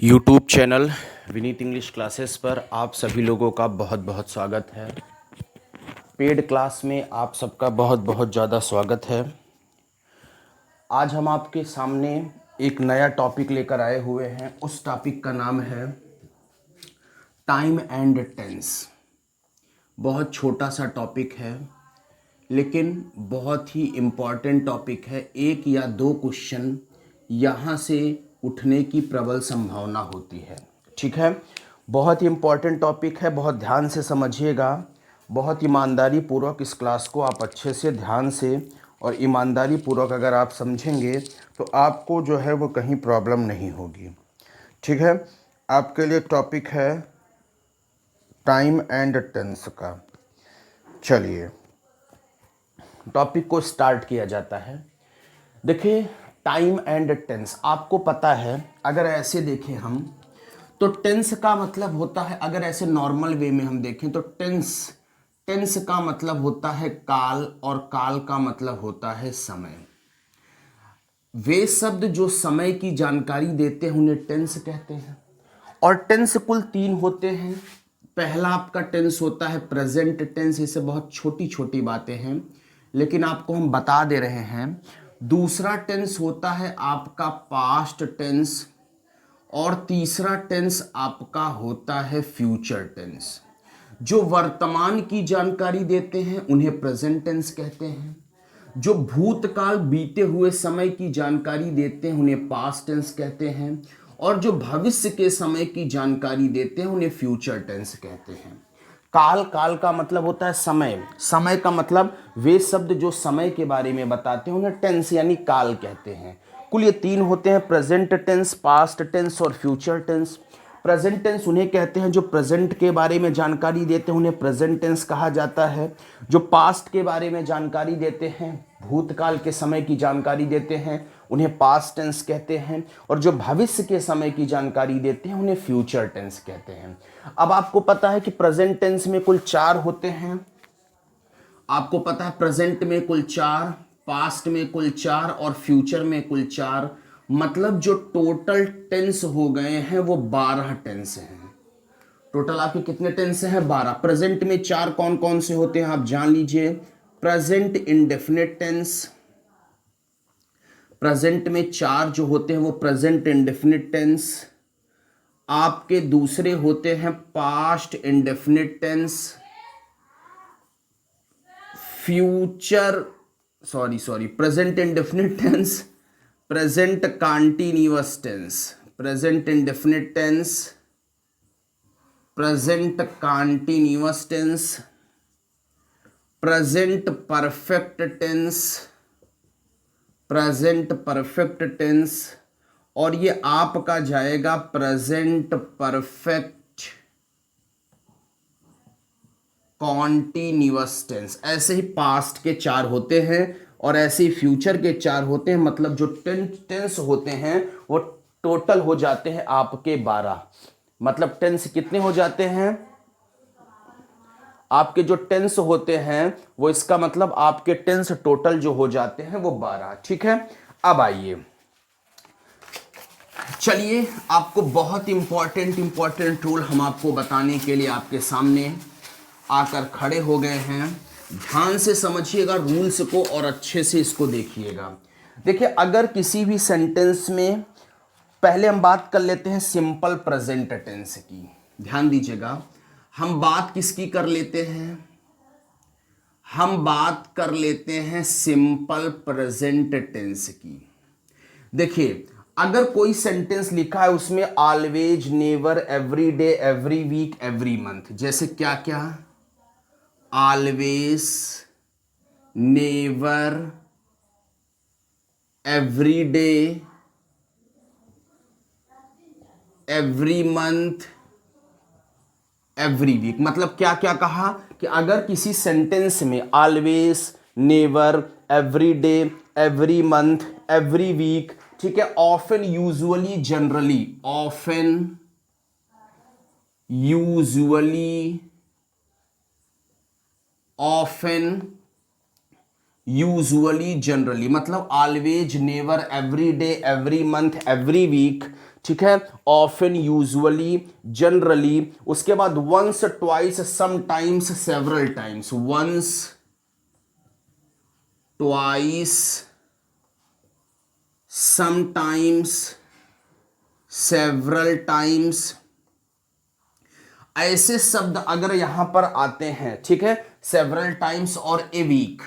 YouTube channel Vineet English classes पर आप सभी लोगों का बहुत बहुत स्वागत है। पेड क्लास में आप सबका बहुत बहुत ज़्यादा स्वागत है। आज हम आपके सामने एक नया टॉपिक लेकर आए हुए हैं। उस टॉपिक का नाम है टाइम एंड टेंस। बहुत छोटा सा टॉपिक है लेकिन बहुत ही इम्पॉर्टेंट टॉपिक है। एक या दो क्वेश्चन यहाँ से उठने की प्रबल संभावना होती है। ठीक है, बहुत ही इम्पॉर्टेंट टॉपिक है, बहुत ध्यान से समझिएगा। बहुत ईमानदारी पूर्वक इस क्लास को आप अच्छे से ध्यान से और ईमानदारी पूर्वक अगर आप समझेंगे तो आपको जो है वो कहीं प्रॉब्लम नहीं होगी। ठीक है, आपके लिए टॉपिक है टाइम एंड टेंस का। चलिए टॉपिक को स्टार्ट किया जाता है। देखिए, टाइम एंड टेंस आपको पता है। अगर ऐसे देखें हम तो टेंस का मतलब होता है, अगर ऐसे नॉर्मल वे में हम देखें तो टेंस टेंस का मतलब होता है काल, और काल का मतलब होता है समय। वे शब्द जो समय की जानकारी देते हैं उन्हें टेंस कहते हैं। और टेंस कुल तीन होते हैं। पहला आपका टेंस होता है प्रेजेंट टेंस। इसे बहुत छोटी छोटी बातें हैं लेकिन आपको हम बता दे रहे हैं। दूसरा टेंस होता है आपका पास्ट टेंस, और तीसरा टेंस आपका होता है फ्यूचर टेंस। जो वर्तमान की जानकारी देते हैं उन्हें प्रेजेंट टेंस कहते हैं। जो भूतकाल बीते हुए समय की जानकारी देते हैं उन्हें पास्ट टेंस कहते हैं। और जो भविष्य के समय की जानकारी देते हैं उन्हें फ्यूचर टेंस कहते हैं। काल, काल का मतलब होता है समय। समय का मतलब वे शब्द जो समय के बारे में बताते हैं उन्हें टेंस यानी काल कहते हैं। कुल ये तीन होते हैं, प्रेजेंट टेंस, पास्ट टेंस और फ्यूचर टेंस। प्रेजेंट टेंस उन्हें कहते हैं जो प्रेजेंट के बारे में जानकारी देते हैं, उन्हें प्रेजेंट टेंस कहा जाता है। जो पास्ट के बारे में जानकारी देते हैं, भूतकाल के समय की जानकारी देते हैं, उन्हें पास्ट टेंस कहते हैं। और जो भविष्य के समय की जानकारी देते हैं उन्हें फ्यूचर टेंस कहते हैं। अब आपको पता है कि प्रेजेंट टेंस में कुल चार होते हैं। आपको पता है प्रेजेंट में कुल चार, पास्ट में कुल चार और फ्यूचर में कुल चार। मतलब जो टोटल टेंस हो गए हैं वो 12 टेंस हैं। टोटल आपके कितने टेंस हैं? 12। प्रेजेंट में चार कौन कौन से होते हैं आप जान लीजिए। प्रेजेंट इंडेफिनिट टेंस, प्रेजेंट में चार जो होते हैं वो प्रेजेंट इंडेफिनिट टेंस। आपके दूसरे होते हैं past indefinite tense, future present indefinite tense, present continuous tense, present indefinite tense, present continuous tense, present perfect tense, present perfect tense, और ये आपका जाएगा प्रेजेंट परफेक्ट कॉन्टिन्यूअस टेंस। ऐसे ही पास्ट के चार होते हैं और ऐसे ही फ्यूचर के चार होते हैं। मतलब जो टेंस होते हैं वो टोटल हो जाते हैं आपके 12। मतलब टेंस कितने हो जाते हैं आपके? जो टेंस होते हैं वो, इसका मतलब आपके टेंस टोटल जो हो जाते हैं वो 12। ठीक है, अब आइए चलिए आपको बहुत इंपॉर्टेंट रूल हम आपको बताने के लिए आपके सामने आकर खड़े हो गए हैं। ध्यान से समझिएगा रूल्स को और अच्छे से इसको देखिएगा। देखिए, अगर किसी भी सेंटेंस में, पहले हम बात कर लेते हैं सिंपल प्रेजेंट टेंस की। ध्यान दीजिएगा, हम बात किसकी कर लेते हैं? हम बात कर लेते हैं सिंपल प्रेजेंट टेंस की। देखिए, अगर कोई सेंटेंस लिखा है उसमें always, never, every day, every week, every month, जैसे क्या क्या? Always, never, every day, every month, every week. मतलब क्या क्या कहा कि अगर किसी सेंटेंस में always, never, every day, every month, every week, ठीक है, often, usually, generally, often, usually, often, usually, generally, मतलब always, never, every day, every month, every week, ठीक है, ऑफन, यूजुअली, जनरली, उसके बाद once, twice, sometimes, several times, once, twice, sometimes, several times, ऐसे शब्द अगर यहां पर आते हैं, ठीक है, सेवरल टाइम्स और ए वीक,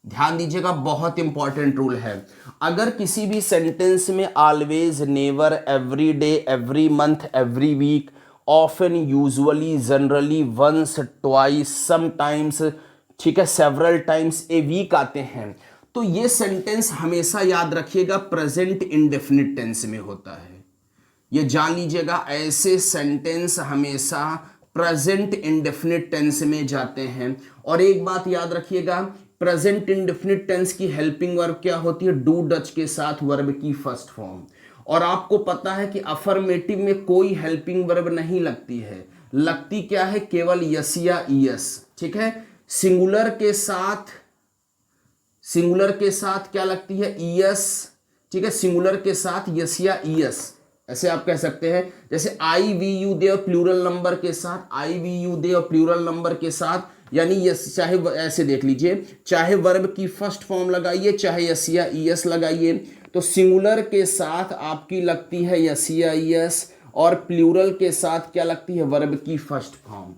ध्यान दीजिएगा, बहुत इंपॉर्टेंट रूल है। अगर किसी भी सेंटेंस में always, never, every day, every month, every week, often, usually, generally, once, twice, sometimes, ठीक है, सेवरल टाइम्स, ए वीक आते हैं, तो ये सेंटेंस हमेशा याद रखिएगा प्रेजेंट इंडेफिनिट टेंस में होता है। ये जान लीजिएगा, ऐसे सेंटेंस हमेशा प्रेजेंट इंडेफिनिट टेंस में जाते हैं। और एक बात याद रखिएगा, प्रेजेंट इंडेफिनिट टेंस की हेल्पिंग वर्ब क्या होती है? डू डच के साथ वर्ब की फर्स्ट फॉर्म। और आपको पता है कि अफर्मेटिव में कोई हेल्पिंग वर्ब नहीं लगती है, लगती क्या है? केवल यस या ईएस, ठीक है। सिंगुलर के साथ क्या लगती है? ईएस, ठीक है। सिंगुलर के साथ यस या ईएस, ऐसे आप कह सकते हैं। जैसे आई वी यू दे और प्लूरल नंबर के साथ, आई वी यू दे और प्लूरल नंबर के साथ, यानी यस, चाहे ऐसे देख लीजिए, चाहे वर्ब की फर्स्ट फॉर्म लगाइए, चाहे यस या ईएस लगाइए, तो सिंगुलर के साथ आपकी लगती है यस या ईएस, और प्लूरल के साथ क्या लगती है? वर्ब की फर्स्ट फॉर्म,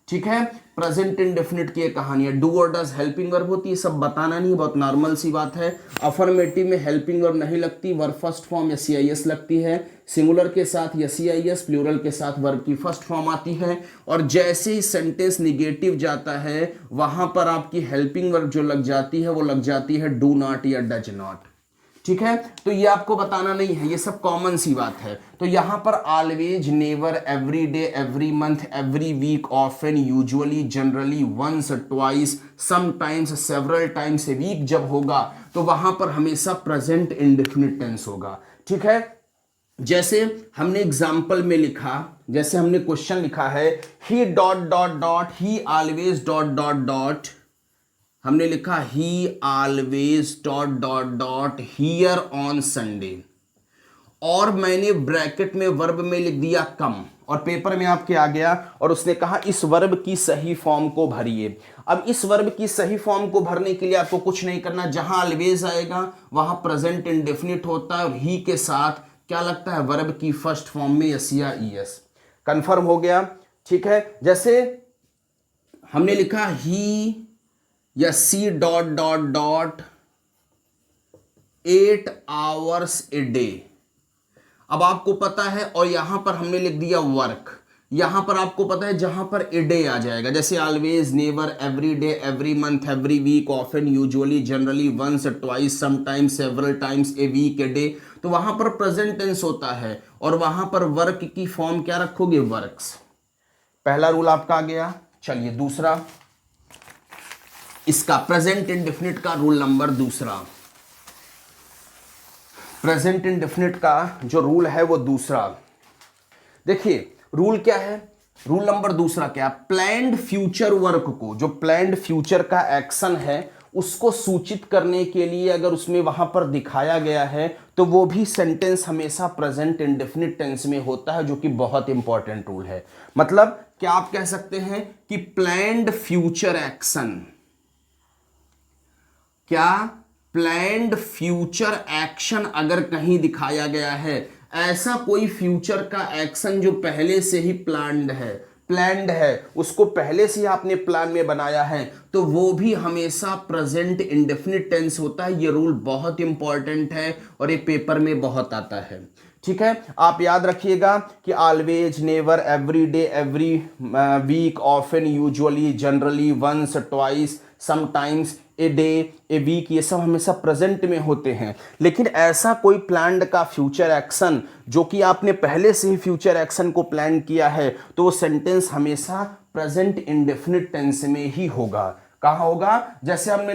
ठीक है। प्रेजेंट इंडेफिनिट की कहानी है। डू और डज हेल्पिंग वर्ब होती है, सब बताना नहीं, बहुत नॉर्मल सी बात है। अफर्मेटिव में हेल्पिंग वर्ब नहीं लगती, वर्ब फर्स्ट फॉर्म यस या ईएस लगती है। सिंगुलर के साथ यस या ईएस, प्लूरल के साथ वर्ब की फर्स्ट फॉर्म आती है। और जैसे ही सेंटेंस निगेटिव जाता है, वहां पर आपकी हेल्पिंग वर्ब जो लग जाती है वो लग जाती है डू नॉट या डज नॉट, ठीक है। तो ये आपको बताना नहीं है, ये सब कॉमन सी बात है। तो यहां पर always, never, every day, every month, every week, often, usually, generally, once, twice, sometimes, several times a week जब होगा, तो वहां पर हमेशा प्रेजेंट इंडेफिनिट टेंस होगा, ठीक है। जैसे हमने एग्जाम्पल में लिखा, जैसे हमने क्वेश्चन लिखा है, he dot dot dot, he always dot dot dot, हमने लिखा he always dot dot dot here on Sunday, और मैंने ब्रैकेट में वर्ब में लिख दिया कम, और पेपर में आपके आ गया और उसने कहा इस वर्ब की सही फॉर्म को भरिए। अब इस वर्ब की सही फॉर्म को भरने के लिए आपको कुछ नहीं करना, जहां ऑलवेज आएगा वहां प्रेजेंट इंडेफिनिट होता है, और ही के साथ क्या लगता है? वर्ब की फर्स्ट फॉर्म में यस या ईएस। कंफर्म हो गया, ठीक है। जैसे हमने लिखा ही या she dot dot dot 8 hours a day, अब आपको पता है, और यहां पर हमने लिख दिया वर्क, यहां पर आपको पता है जहां पर ए डे आ जाएगा, जैसे always, never, every day, every month, every week, often, usually, generally, once, twice, sometimes, several times, a week, a day, तो वहां पर प्रेजेंट टेंस होता है, और वहां पर वर्क की फॉर्म क्या रखोगे? वर्क्स। पहला रूल आपका आ गया। चलिए दूसरा, इसका प्रेजेंट इंडेफिनिट का रूल नंबर दूसरा, प्रेजेंट इंडेफिनिट का जो रूल है वो दूसरा। देखिए रूल क्या है? रूल नंबर दूसरा क्या? प्लान्ड फ्यूचर वर्क को, जो प्लान्ड फ्यूचर का एक्शन है उसको सूचित करने के लिए अगर उसमें वहां पर दिखाया गया है, तो वो भी सेंटेंस हमेशा प्रेजेंट इंडेफिनिट टेंस में होता है, जो कि बहुत इंपॉर्टेंट रूल है। मतलब क्या आप कह सकते हैं कि प्लान्ड फ्यूचर एक्शन, क्या प्लान्ड फ्यूचर एक्शन अगर कहीं दिखाया गया है, ऐसा कोई फ्यूचर का एक्शन जो पहले से ही प्लान्ड है, उसको पहले से ही आपने प्लान में बनाया है, तो वो भी हमेशा प्रेजेंट इंडेफिनिट टेंस होता है। ये रूल बहुत इंपॉर्टेंट है और ये पेपर में बहुत आता है, ठीक है। आप याद रखिएगा कि always, never, every day, every week, often, usually, generally, once, twice, sometimes, a day, a week, ये सब हमेशा प्रेजेंट में होते हैं। लेकिन ऐसा कोई प्लान्ड का फ्यूचर एक्शन जो कि आपने पहले से ही फ्यूचर एक्शन को प्लान किया है, तो वो सेंटेंस हमेशा प्रेजेंट इंडेफिनिट टेंस में ही होगा। कहां होगा? जैसे हमने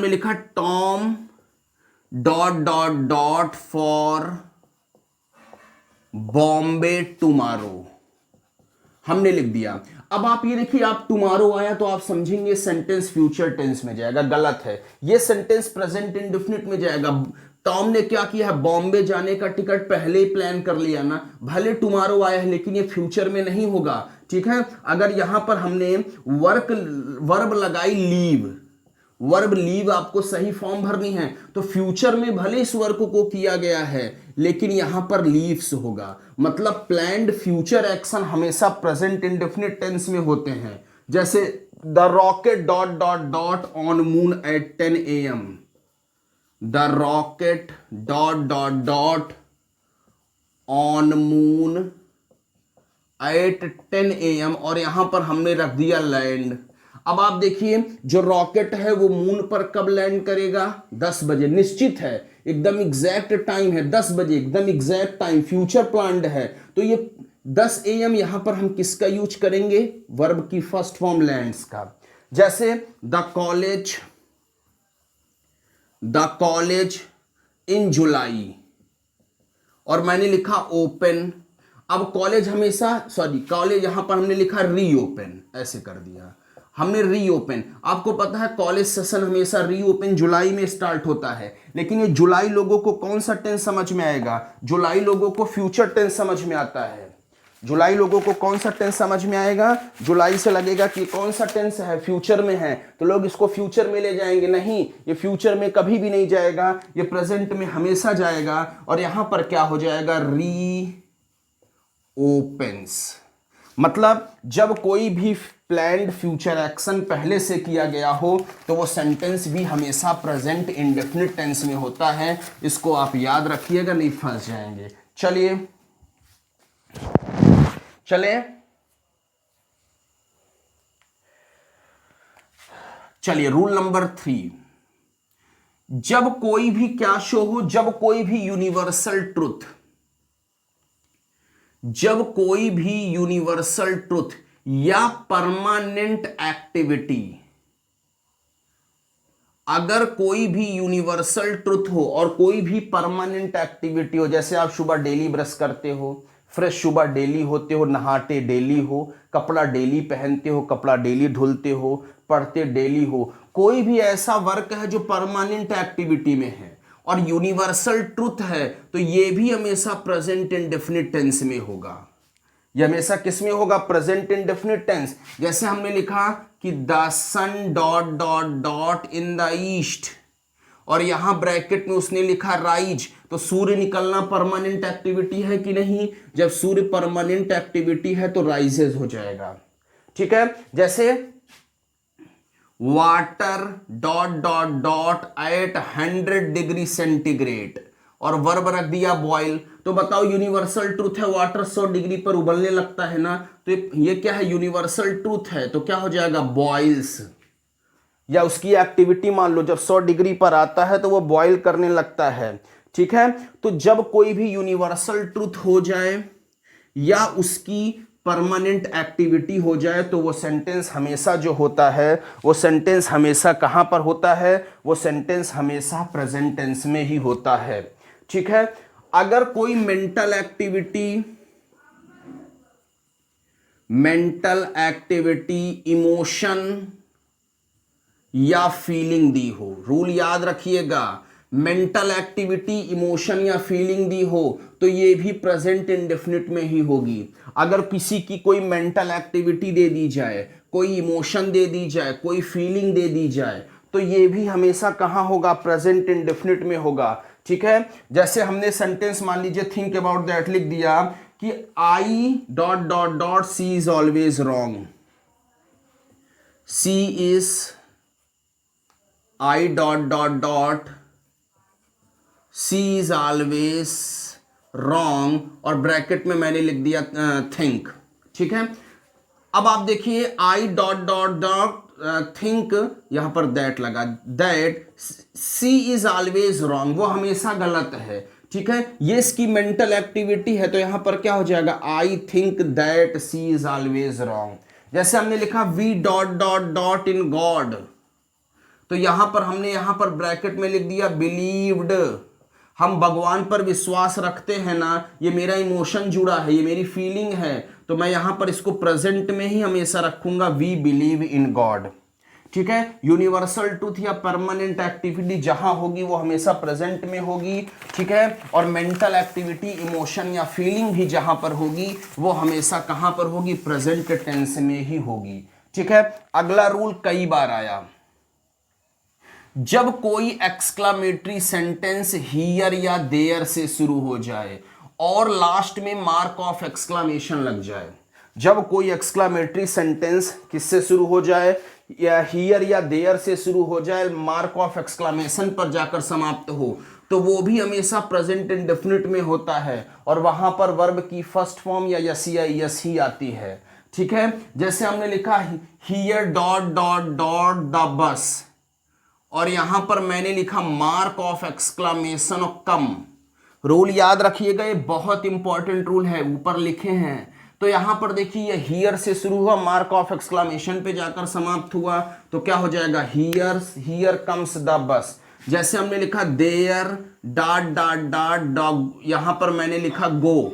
लिखा Tom dot dot dot for Bombay tomorrow, हमने लिख दिया। अब आप ये देखिए, आप टुमारो आया तो आप समझेंगे सेंटेंस फ्यूचर टेंस में जाएगा, गलत है। ये सेंटेंस प्रेजेंट इंडेफिनिट में जाएगा। टॉम ने क्या किया है, बॉम्बे जाने का टिकट पहले ही प्लान कर लिया ना, भले टुमारो आया है लेकिन ये फ्यूचर में नहीं होगा। ठीक है, अगर यहां पर हमने वर्ब लगाई लीव, वर्ब लीव आपको सही फॉर्म भरनी है, तो फ्यूचर में भले इस वर्क को किया गया है लेकिन यहां पर लीव्स होगा। मतलब प्लान्ड फ्यूचर एक्शन हमेशा प्रेजेंट इंडेफिनिट टेंस में होते हैं। जैसे the rocket dot dot dot on moon at 10 AM, the rocket dot dot dot on moon at 10 AM, और यहां पर हमने रख दिया लैंड। अब आप देखिए जो रॉकेट है वो मून पर कब लैंड करेगा, 10 बजे, निश्चित है, एकदम एग्जैक्ट टाइम है 10 बजे, एकदम एग्जैक्ट टाइम, फ्यूचर प्लान्ड है। तो ये 10 AM यहां पर हम किसका यूज करेंगे, वर्ब की फर्स्ट फॉर्म लैंड्स का। जैसे द कॉलेज इन जुलाई, और मैंने लिखा ओपन। अब कॉलेज हमेशा, सॉरी कॉलेज यहां पर हमने लिखा रीओपन, ऐसे कर दिया हमने रीओपन। आपको पता है कॉलेज सेशन हमेशा रीओपन जुलाई में स्टार्ट होता है, लेकिन ये जुलाई लोगों को कौन सा टेंस समझ में आएगा, जुलाई लोगों को फ्यूचर टेंस समझ में आता है। जुलाई लोगों को कौन सा टेंस समझ में आएगा, जुलाई से लगेगा कि कौन सा टेंस है, फ्यूचर में है, तो लोग इसको फ्यूचर में ले जाएंगे। नहीं, ये फ्यूचर में कभी भी नहीं जाएगा, ये प्रेजेंट में हमेशा जाएगा। और यहां पर क्या हो जाएगा, री ओपन्स। मतलब जब कोई भी प्लान्ड फ्यूचर एक्शन पहले से किया गया हो तो वो सेंटेंस भी हमेशा प्रेजेंट इंडेफिनिट टेंस में होता है। इसको आप याद रखिएगा, नहीं फंस जाएंगे। चलिए रूल नंबर 3, जब कोई भी क्या शो हो, जब कोई भी यूनिवर्सल ट्रुथ, जब कोई भी यूनिवर्सल ट्रुथ या परमानेंट एक्टिविटी, अगर कोई भी यूनिवर्सल ट्रुथ हो और कोई भी परमानेंट एक्टिविटी हो, जैसे आप सुबह डेली ब्रश करते हो, फ्रेश सुबह डेली होते हो, नहाते डेली हो, कपड़ा डेली पहनते हो, कपड़ा डेली धुलते हो, पढ़ते डेली हो, कोई भी ऐसा वर्क है जो परमानेंट एक्टिविटी में है और यूनिवर्सल ट्रुथ है, तो ये भी हमेशा प्रेजेंट इंडेफिनिट टेंस में होगा। ये हमेशा किस में होगा, प्रेजेंट इंडेफिनिट टेंस। जैसे हमने लिखा कि the sun dot dot dot in the east, और यहां ब्रैकेट में उसने लिखा राइज, तो सूर्य निकलना परमानेंट एक्टिविटी है कि नहीं, जब सूर्य परमानेंट एक्टिविटी है तो राइजेस हो जाएगा। ठीक है, जैसे water dot dot dot at 100 degree centigrade, और वर्ब रख दिया बॉयल। तो बताओ यूनिवर्सल ट्रूथ है, वाटर 100 डिग्री पर उबलने लगता है ना, तो ये क्या है, यूनिवर्सल ट्रूथ है, तो क्या हो जाएगा, बॉइल्स। या उसकी एक्टिविटी मान लो जब 100 डिग्री पर आता है तो वो बॉयल करने लगता है। ठीक है, तो जब कोई भी यूनिवर्सल ट्रूथ हो जाए या उसकी परमानेंट एक्टिविटी हो जाए तो वो सेंटेंस हमेशा जो होता है, वो सेंटेंस हमेशा कहां पर होता है, वो सेंटेंस हमेशा प्रेजेंट टेंस में ही होता है। ठीक है, अगर कोई मेंटल एक्टिविटी इमोशन या फीलिंग दी हो, रूल याद रखिएगा, मेंटल एक्टिविटी इमोशन या फीलिंग दी हो तो ये भी प्रेजेंट इंडेफिनिट में ही होगी। अगर किसी की कोई मेंटल एक्टिविटी दे दी जाए, कोई इमोशन दे दी जाए, कोई फीलिंग दे दी जाए, तो ये भी हमेशा कहां होगा, प्रेजेंट इंडेफिनिट में होगा। ठीक है, जैसे हमने सेंटेंस मान लीजिए थिंक अबाउट दैट लिख दिया कि I dot dot dot she is always wrong, she is I dot dot dot she is always wrong, और ब्रैकेट में मैंने लिख दिया थिंक। ठीक है, अब आप देखिए I dot dot dot think, यहां पर दैट लगा, that she is always wrong, वो हमेशा गलत है। ठीक है, ये इसकी मेंटल एक्टिविटी है, तो यहां पर क्या हो जाएगा, I think that she is always wrong. जैसे हमने लिखा we dot dot dot in God, तो यहां पर हमने यहां पर ब्रैकेट में लिख दिया बिलीव्ड, हम भगवान पर विश्वास रखते हैं ना, ये मेरा इमोशन जुड़ा है, ये मेरी फीलिंग है, तो मैं यहां पर इसको प्रेजेंट में ही हमेशा रखूंगा, वी बिलीव इन गॉड। ठीक है। यूनिवर्सल ट्रूथ या परमानेंट एक्टिविटी जहां होगी वो हमेशा प्रेजेंट में होगी, ठीक है। और मेंटल एक्टिविटी, इमोशन या फीलिंग भी जहां पर होगी वो हमेशा कहां पर होगी, प्रेजेंट टेंस में ही होगी, ठीक है। अगला रूल कई बार आया, जब कोई एक्सक्लामेटरी सेंटेंस हियर या देयर से शुरू हो जाए और लास्ट में मार्क ऑफ एक्सक्लामेशन लग जाए, जब कोई एक्सक्लामेटरी सेंटेंस किससे शुरू हो जाए, या हियर या देयर से शुरू हो जाए, मार्क ऑफ एक्सक्लामेशन पर जाकर समाप्त हो, तो वो भी हमेशा प्रेजेंट इंडेफिनिट में होता है और वहां पर वर्ब की फर्स्ट फॉर्म या यस या यस ही आती है, ठीक है। जैसे हमने लिखा here dot dot dot the bus, और यहां पर मैंने लिखा मार्क ऑफ एक्सक्लामेशन और कम। रूल याद रखिएगा, ये बहुत इंपॉर्टेंट रूल है, ऊपर लिखे हैं। तो यहां पर देखिए ये हियर से शुरू हुआ, मार्क ऑफ एक्सक्लामेशन पे जाकर समाप्त हुआ, तो क्या हो जाएगा, हियर कम्स द बस। जैसे हमने लिखा there dot dot dot dog, यहां पर मैंने लिखा गो।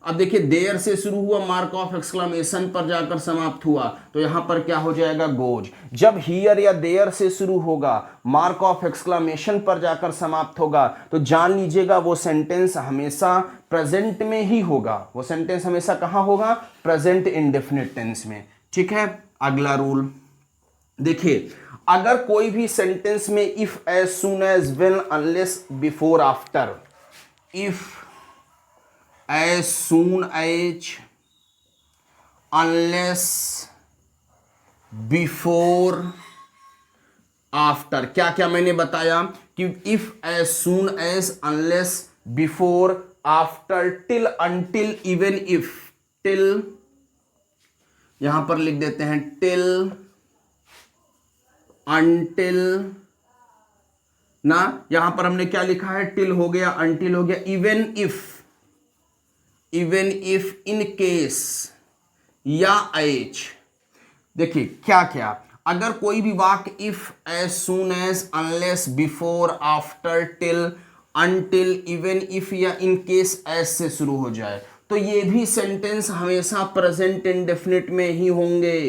अब देखिए देयर से शुरू हुआ, मार्क ऑफ एक्सक्लामेशन पर जाकर समाप्त हुआ, तो यहां पर क्या हो जाएगा, गोज। जब हियर या देयर से शुरू होगा, मार्क ऑफ एक्सक्लामेशन पर जाकर समाप्त होगा, तो जान लीजिएगा वो सेंटेंस हमेशा प्रेजेंट में ही होगा, वो सेंटेंस हमेशा कहां होगा, प्रेजेंट इंडेफिनिट टेंस में, ठीक है। अगला रूल देखिए, अगर कोई भी सेंटेंस में if, as soon as, when, unless, before, after, if, as soon as, unless, before, after, क्या क्या मैंने बताया कि if, as soon as, unless, before, after, till, until, even if, till, यहां पर लिख देते हैं till, until ना, यहां पर हमने क्या लिखा है, till हो गया, until हो गया, even if, इन केस या एज। देखिए क्या क्या, अगर कोई भी वाक्य if, as soon as, unless, before, after, till, until, even if या इन केस एज से शुरू हो जाए, तो ये भी सेंटेंस हमेशा प्रेजेंट इंडेफिनिट में ही होंगे।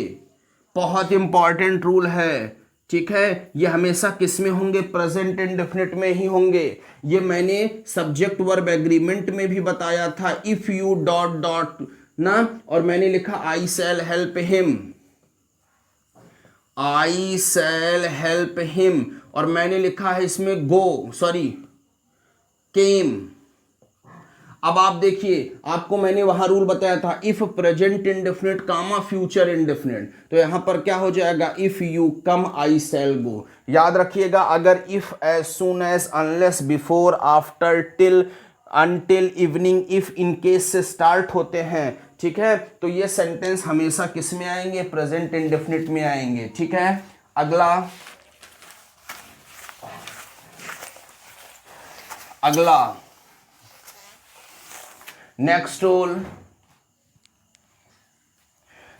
बहुत इंपॉर्टेंट रूल है, ठीक है। ये हमेशा किस में होंगे, प्रेजेंट इंडेफिनिट में ही होंगे। ये मैंने सब्जेक्ट वर्ब एग्रीमेंट में भी बताया था, इफ यू डॉट डॉट ना, और मैंने लिखा आई शैल हेल्प हिम, आई शैल हेल्प हिम, और मैंने लिखा है इसमें गो, सॉरी केम। अब आप देखिए, आपको मैंने वहां रूल बताया था, if present indefinite comma future indefinite, तो यहां पर क्या हो जाएगा, इफ यू कम आई शैल गो। याद रखिएगा, अगर if, as soon as, unless, before, after, till, until, evening, if, in case से स्टार्ट होते हैं, ठीक है, तो ये सेंटेंस हमेशा किस में आएंगे, प्रेजेंट इंडेफिनिट में आएंगे, ठीक है। अगला नेक्स्ट रूल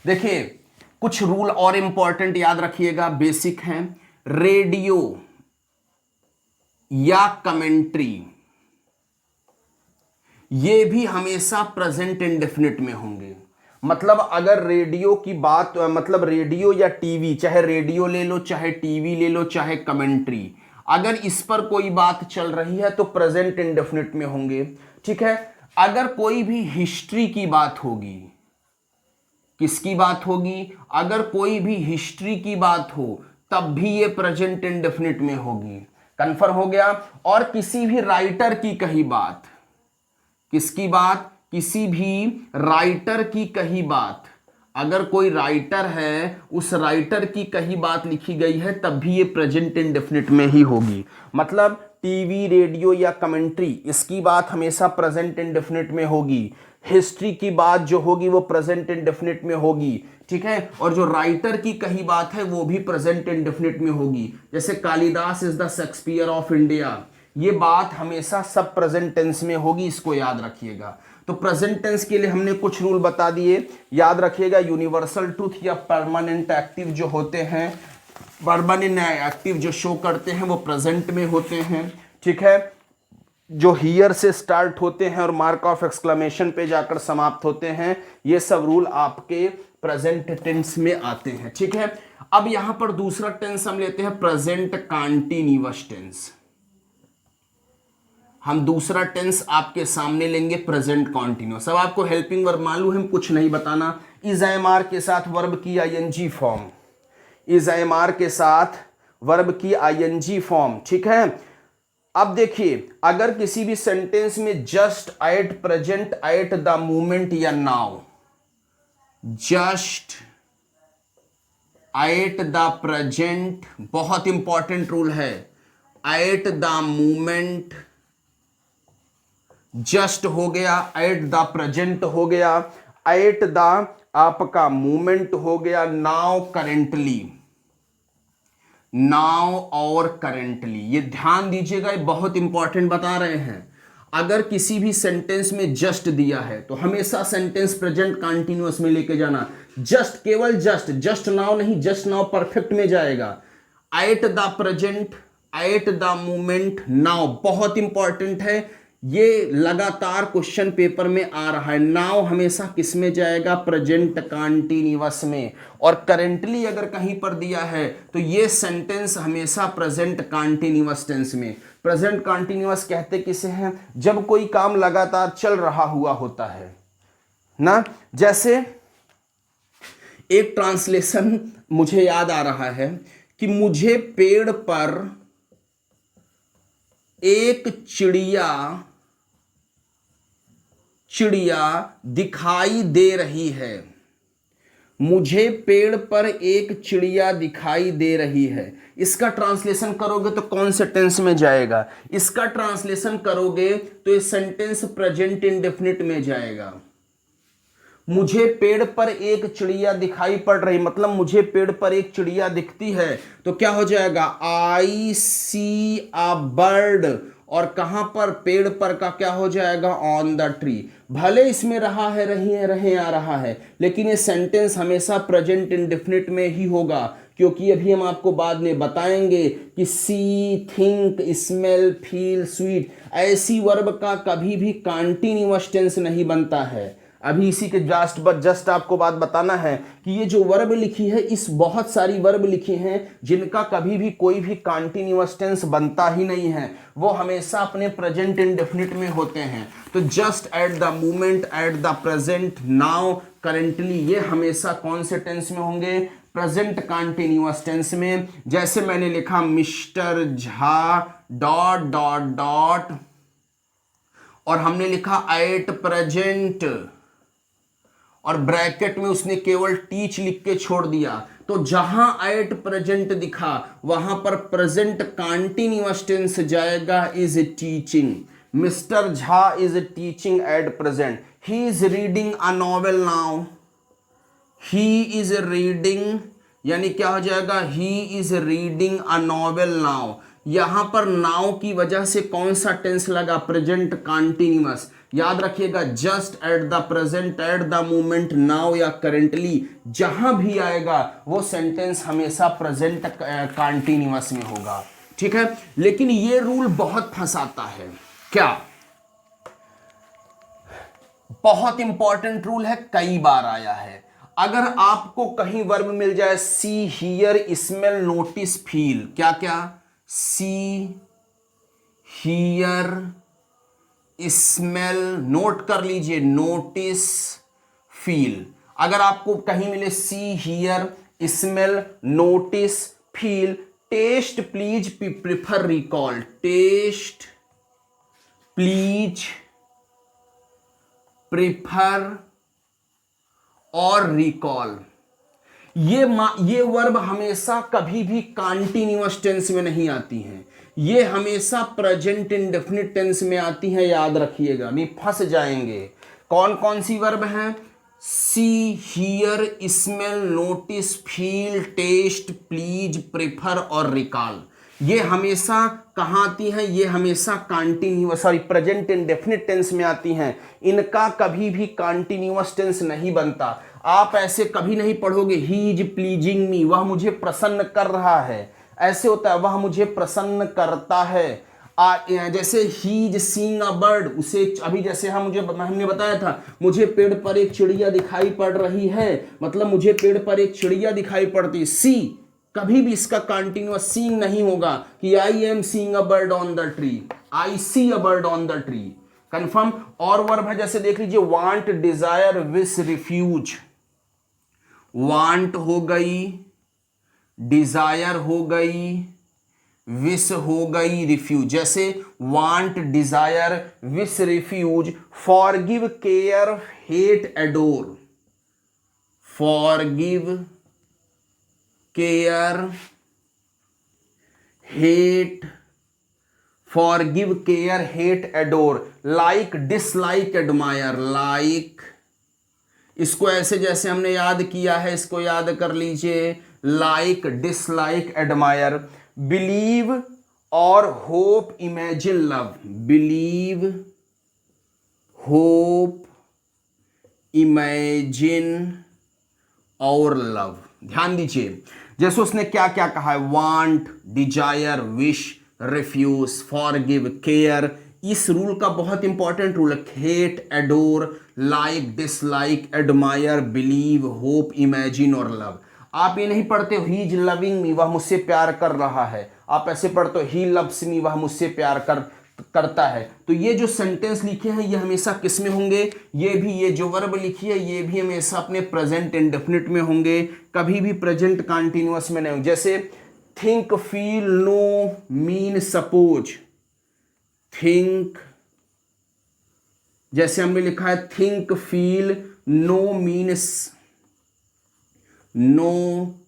देखिए, कुछ रूल और इंपॉर्टेंट याद रखिएगा, बेसिक हैं। रेडियो या कमेंट्री, ये भी हमेशा प्रेजेंट इंडेफिनिट में होंगे। मतलब अगर रेडियो की बात, मतलब रेडियो या टीवी, चाहे रेडियो ले लो, चाहे टीवी ले लो, चाहे कमेंट्री, अगर इस पर कोई बात चल रही है तो प्रेजेंट इंडेफिनिट में होंगे, ठीक है। अगर कोई भी हिस्ट्री की बात होगी, किसकी बात होगी, अगर कोई भी हिस्ट्री की बात हो तब भी ये प्रेजेंट इंडेफिनिट में होगी, कंफर्म हो गया। और किसी भी राइटर की कही बात, किसकी बात, किसी भी राइटर की कही बात, अगर कोई राइटर है, उस राइटर की कही बात लिखी गई है, तब भी ये प्रेजेंट इंडेफिनिट में ही होगी। मतलब टीवी, रेडियो या कमेंट्री, इसकी बात हमेशा प्रेजेंट इंडेफिनिट में होगी। हिस्ट्री की बात जो होगी वो प्रेजेंट इंडेफिनिट में होगी, ठीक है। और जो राइटर की कही बात है वो भी प्रेजेंट इंडेफिनिट में होगी। जैसे Kalidas is the Shakespeare of India, ये बात हमेशा सब प्रेजेंट टेंस में होगी, इसको याद रखिएगा। तो प्रेजेंट टेंस के लिए हमने कुछ रूल बता दिए, याद रखिएगा। यूनिवर्सल ट्रूथ या परमानेंट एक्टिव जो होते हैं, परमानेंट एक्टिव जो शो करते हैं वो प्रेजेंट में होते हैं, ठीक है। जो हियर से स्टार्ट होते हैं और मार्क ऑफ एक्सक्लेमेशन पे जाकर समाप्त होते हैं, ये सब रूल आपके प्रेजेंट टेंस में आते हैं। ठीक है, अब यहां पर दूसरा टेंस हम लेते हैं प्रेजेंट कंटीन्यूअस टेंस। हम दूसरा टेंस आपके सामने लेंगे प्रेजेंट कॉन्टिन्यूअस। अब आपको हेल्पिंग वर्ब मालूम है, कुछ नहीं बताना। इज आईएमआर के साथ वर्ब की आईएनजी फॉर्म, इज आईएमआर के साथ वर्ब की आईएनजी फॉर्म। ठीक है, अब देखिए अगर किसी भी सेंटेंस में just, at, present, at the moment या now, just, at the present, बहुत इंपॉर्टेंट रूल है, एट द मोमेंट, जस्ट हो गया, एट द प्रेजेंट हो गया, एट द आपका मोमेंट हो गया, नाउ करेंटली, नाउ और करेंटली। ये ध्यान दीजिएगा, ये बहुत इंपॉर्टेंट बता रहे हैं। अगर किसी भी सेंटेंस में जस्ट दिया है तो हमेशा सेंटेंस प्रेजेंट कंटीन्यूअस में लेके जाना। जस्ट, केवल जस्ट, जस्ट नाउ नहीं, जस्ट नाउ परफेक्ट में जाएगा। Eight the present, at the moment, now बहुत इंपॉर्टेंट है। ये लगातार क्वेश्चन पेपर में आ रहा है। नाउ हमेशा किस में जाएगा? प्रेजेंट कंटीन्यूअस में। और करेंटली अगर कहीं पर दिया है तो ये सेंटेंस हमेशा प्रेजेंट कंटीन्यूअस टेंस में। प्रेजेंट कंटीन्यूअस कहते किसे हैं? जब कोई काम लगातार चल रहा हुआ होता है ना। जैसे एक ट्रांसलेशन मुझे याद आ रहा है कि मुझे पेड़ पर एक चिड़िया दिखाई दे रही है। मुझे पेड़ पर एक चिड़िया दिखाई दे रही है। इसका ट्रांसलेशन करोगे तो कौन से टेंस में जाएगा? इसका ट्रांसलेशन करोगे तो ये सेंटेंस प्रेजेंट इंडेफिनिट में जाएगा। मुझे पेड़ पर एक चिड़िया दिखाई पड़ रही, मतलब मुझे पेड़ पर एक चिड़िया दिखती है, तो क्या हो जाएगा? आई सी अ बर्ड। और कहां पर? पेड़ पर का क्या हो जाएगा? On the tree. भले इसमें रहा है, रहे आ रहा है, लेकिन ये सेंटेंस हमेशा प्रेजेंट इंडेफिनिट में ही होगा, क्योंकि अभी हम आपको बाद में बताएंगे कि सी, थिंक, स्मेल, फील, स्वीट, ऐसी वर्ब का कभी भी कंटीन्यूअस टेंस नहीं बनता है। अभी इसी के जस्ट आपको बात बताना है कि ये जो वर्ब लिखी है, इस बहुत सारी वर्ब लिखी हैं जिनका कभी भी कोई भी कंटीन्यूअस टेंस बनता ही नहीं है, वो हमेशा अपने प्रेजेंट इंडेफिनिट में होते हैं। तो just, at the moment, eight the present, now, currently, ये हमेशा कौन से टेंस में होंगे? प्रेजेंट कंटीन्यूअस टेंस में। जैसे मैंने लिखा mister Jha dot dot dot, और हमने लिखा एट प्रेजेंट, और ब्रैकेट में उसने केवल टीच लिख के छोड़ दिया। तो जहां एट प्रेजेंट दिखा वहां पर प्रेजेंट कंटीन्यूअस टेंस जाएगा, is teaching. Mister Jha is teaching at present. He is reading a novel now. He is reading, यानी क्या हो जाएगा? He is reading a novel now. यहां पर नाउ की वजह से कौन सा टेंस लगा? Present continuous. याद रखिएगा, just, at the present, at the moment, now या करेंटली, जहां भी आएगा वो सेंटेंस हमेशा प्रेजेंट कंटीन्यूअस में होगा। ठीक है, लेकिन ये रूल बहुत फंसाता है। क्या? बहुत इंपॉर्टेंट रूल है, कई बार आया है। अगर आपको कहीं वर्ब मिल जाए सी, हियर, स्मेल, नोटिस, फील, क्या क्या? सी, हियर, स्मेल, नोट कर लीजिए, नोटिस, फील। अगर आपको कहीं मिले see, hear, smell, notice, feel, taste, please, prefer, recall, taste, please, prefer और रिकॉल, ये वर्ब हमेशा कभी भी कंटीन्यूअस टेंस में नहीं आती हैं। ये हमेशा प्रेजेंट इंडेफिनिट टेंस में आती हैं, याद रखिएगा, नहीं फंस जाएंगे। कौन कौन सी वर्ब हैं? See, hear, smell, notice, feel, taste, please, prefer और रिकॉल। ये हमेशा कहाँ आती हैं? ये हमेशा प्रेजेंट इंडेफिनिट टेंस में आती हैं। इनका कभी भी कंटीन्यूअस टेंस नहीं बनता। आप ऐसे कभी नहीं पढ़ोगे ही इज प्लीजिंग मी, वह मुझे प्रसन्न कर रहा है। ऐसे होता है, वह मुझे प्रसन्न करता है। जैसे he is seeing a bird, उसे अभी जैसे हमने बताया था मुझे पेड़ पर एक चिड़िया दिखाई पड़ रही है, मतलब मुझे पेड़ पर एक चिड़िया दिखाई पड़ती। सी कभी भी इसका कंटिन्यूअस सीइंग नहीं होगा कि I am seeing a bird on the tree, I see a bird on the tree. Confirm. और वर्ब है जैसे देख लीजिए want, desire, wish, refuse. Want हो गई, डिजायर हो गई, विश हो गई, रिफ्यूज। जैसे want, desire, wish, refuse. Forgive, care, hate, adore. Forgive, care, hate, forgive, care, hate, adore. Like, dislike, admire. Like, इसको ऐसे जैसे हमने याद किया है, इसको याद कर लीजिए। Like, dislike, admire. बिलीव और hope, imagine, love. Believe, hope, imagine और लव। ध्यान दीजिए जैसे उसने क्या क्या कहा है, want, desire, wish, refuse, forgive, care. इस रूल का बहुत इंपॉर्टेंट रूल है, hate, adore, like, dislike, admire, believe, hope, imagine और लव। आप ये नहीं पढ़ते ही इज लविंग मी, वह मुझसे प्यार कर रहा है। आप ऐसे पढ़ते हो ही लव्स मी, वह मुझसे प्यार करता है। तो ये जो सेंटेंस लिखे हैं ये हमेशा किस में होंगे, ये जो वर्ब लिखी है ये भी हमेशा अपने प्रेजेंट इंडेफिनिट में होंगे, कभी भी प्रेजेंट कंटीन्यूअस में नहीं होंगे। जैसे think, feel, know, mean, suppose. Think, जैसे हमने लिखा है think, feel, know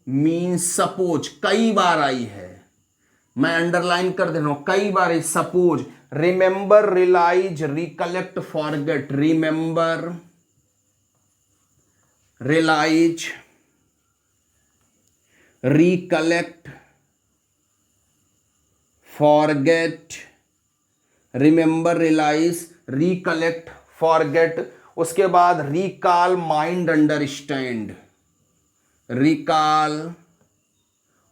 mean, suppose. कई बार आई है, मैं अंडरलाइन कर दे रहा हूं, कई बार आई। Suppose, remember, realise, recollect, forget. Remember, realise, recollect, forget. Remember, realise, recollect, forget. उसके बाद recall, mind, understand. Recall,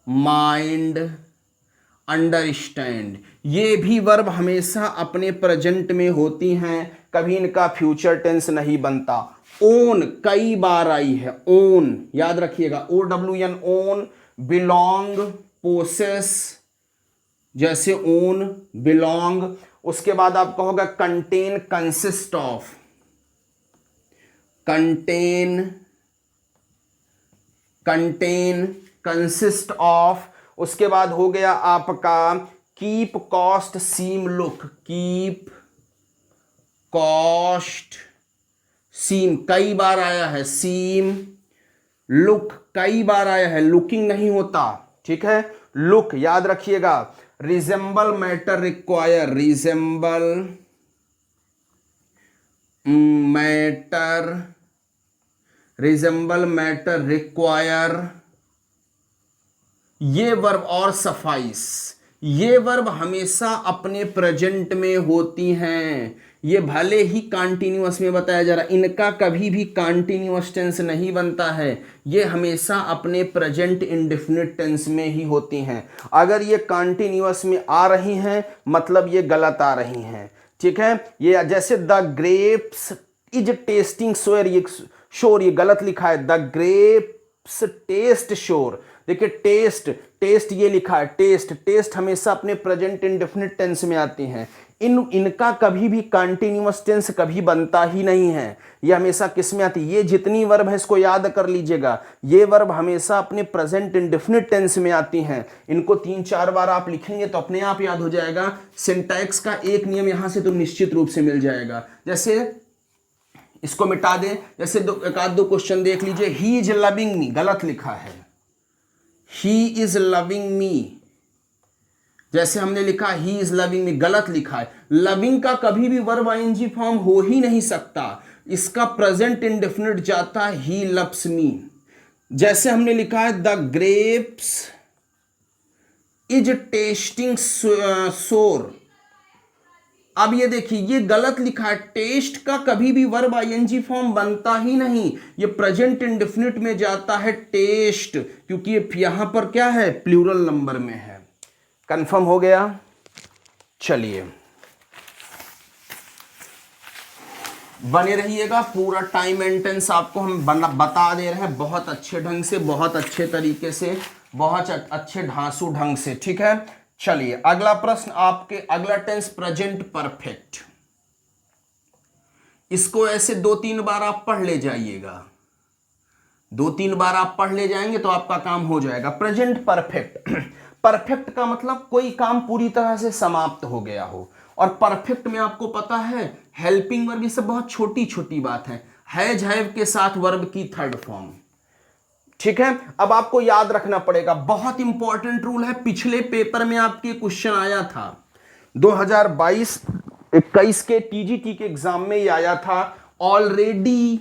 mind, understand. ये भी वर्ब हमेशा अपने प्रेजेंट में होती हैं, कभी इनका फ्यूचर टेंस नहीं बनता। ओन कई बार आई है, ओन याद रखिएगा, OWN, ओन। बिलोंग, पोसेस, जैसे ओन, बिलोंग। उसके बाद आप कहोगे contain, consist of. Contain, consist of. उसके बाद हो गया आपका कीप, कॉस्ट, सीम, लुक। कीप, कॉस्ट, सीम कई बार आया है, सीम। लुक कई बार आया है, लुकिंग नहीं होता, ठीक है। लुक याद रखिएगा। Resemble, matter, require. Resemble, matter, resemble, matter, require. ये वर्ब और सफाइस, ये वर्ब हमेशा अपने प्रेजेंट में होती हैं। ये भले ही कंटीन्यूअस में बताया जा रहा है, इनका कभी भी कंटीन्यूअस टेंस नहीं बनता है, ये हमेशा अपने प्रेजेंट इंडेफिनिट टेंस में ही होती हैं। अगर ये कंटीन्यूअस में आ रही हैं मतलब ये गलत आ रही हैं, ठीक है। ये जैसे द ग्रेप्स इज टेस्टिंग सोर, ये शोर ये गलत लिखा है, द ग्रेप्स टेस्ट शोर। देखिए टेस्ट ये लिखा है, टेस्ट हमेशा अपने प्रेजेंट इंडेफिनिट टेंस में आती हैं। इनका कभी भी कंटीन्यूअस टेंस कभी बनता ही नहीं है, ये हमेशा किस में आती है। ये जितनी वर्ब है इसको याद कर लीजिएगा, ये वर्ब हमेशा अपने प्रेजेंट इंडेफिनिट टेंस में आती हैं। इनको 3-4 बार आप लिखेंगे तो अपने आप याद हो जाएगा। सिंटैक्स का एक नियम यहां से तो निश्चित रूप से मिल जाएगा। जैसे इसको मिटा दें, जैसे एक आध दो क्वेश्चन देख लीजिए। ही इज लविंग मी गलत लिखा है, ही इज लविंग मी। जैसे हमने लिखा ही इज लविंग मी गलत लिखा है। लविंग का कभी भी वर्ब आईएनजी फॉर्म हो ही नहीं सकता, इसका प्रेजेंट इंडेफिनिट जाता है ही लव्स मी। जैसे हमने लिखा है द ग्रेप्स इज टेस्टिंग सोर, अब ये देखिए ये गलत लिखा है, टेस्ट का कभी भी वर्ब आईएनजी फॉर्म बनता ही नहीं, ये प्रेजेंट इंडेफिनिट में जाता है टेस्ट, क्योंकि ये यहां पर क्या है प्लूरल नंबर में है। कंफर्म हो गया। चलिए बने रहिएगा, पूरा टाइम मेंटेनेंस आपको हम बता दे रहे हैं बहुत अच्छे ढंग से, बहुत अच्छे तरीके से, बहुत अच्छे ढांसू ढंग से, ठीक है। चलिए अगला प्रश्न आपके, अगला टेंस प्रेजेंट परफेक्ट। इसको ऐसे 2-3 बार आप पढ़ ले जाइएगा, 2-3 बार आप पढ़ ले जाएंगे तो आपका काम हो जाएगा। प्रेजेंट परफेक्ट, परफेक्ट का मतलब कोई काम पूरी तरह से समाप्त हो गया हो, और परफेक्ट में आपको पता है हेल्पिंग वर्ब, ये सब बहुत छोटी छोटी बात है, हैज हैव के साथ वर्ब की थर्ड फॉर्म, ठीक है। अब आपको याद रखना पड़ेगा, बहुत इंपॉर्टेंट रूल है, पिछले पेपर में आपके क्वेश्चन आया था 2022-21 के टीजीटी के एग्जाम में ये आया था। ऑलरेडी,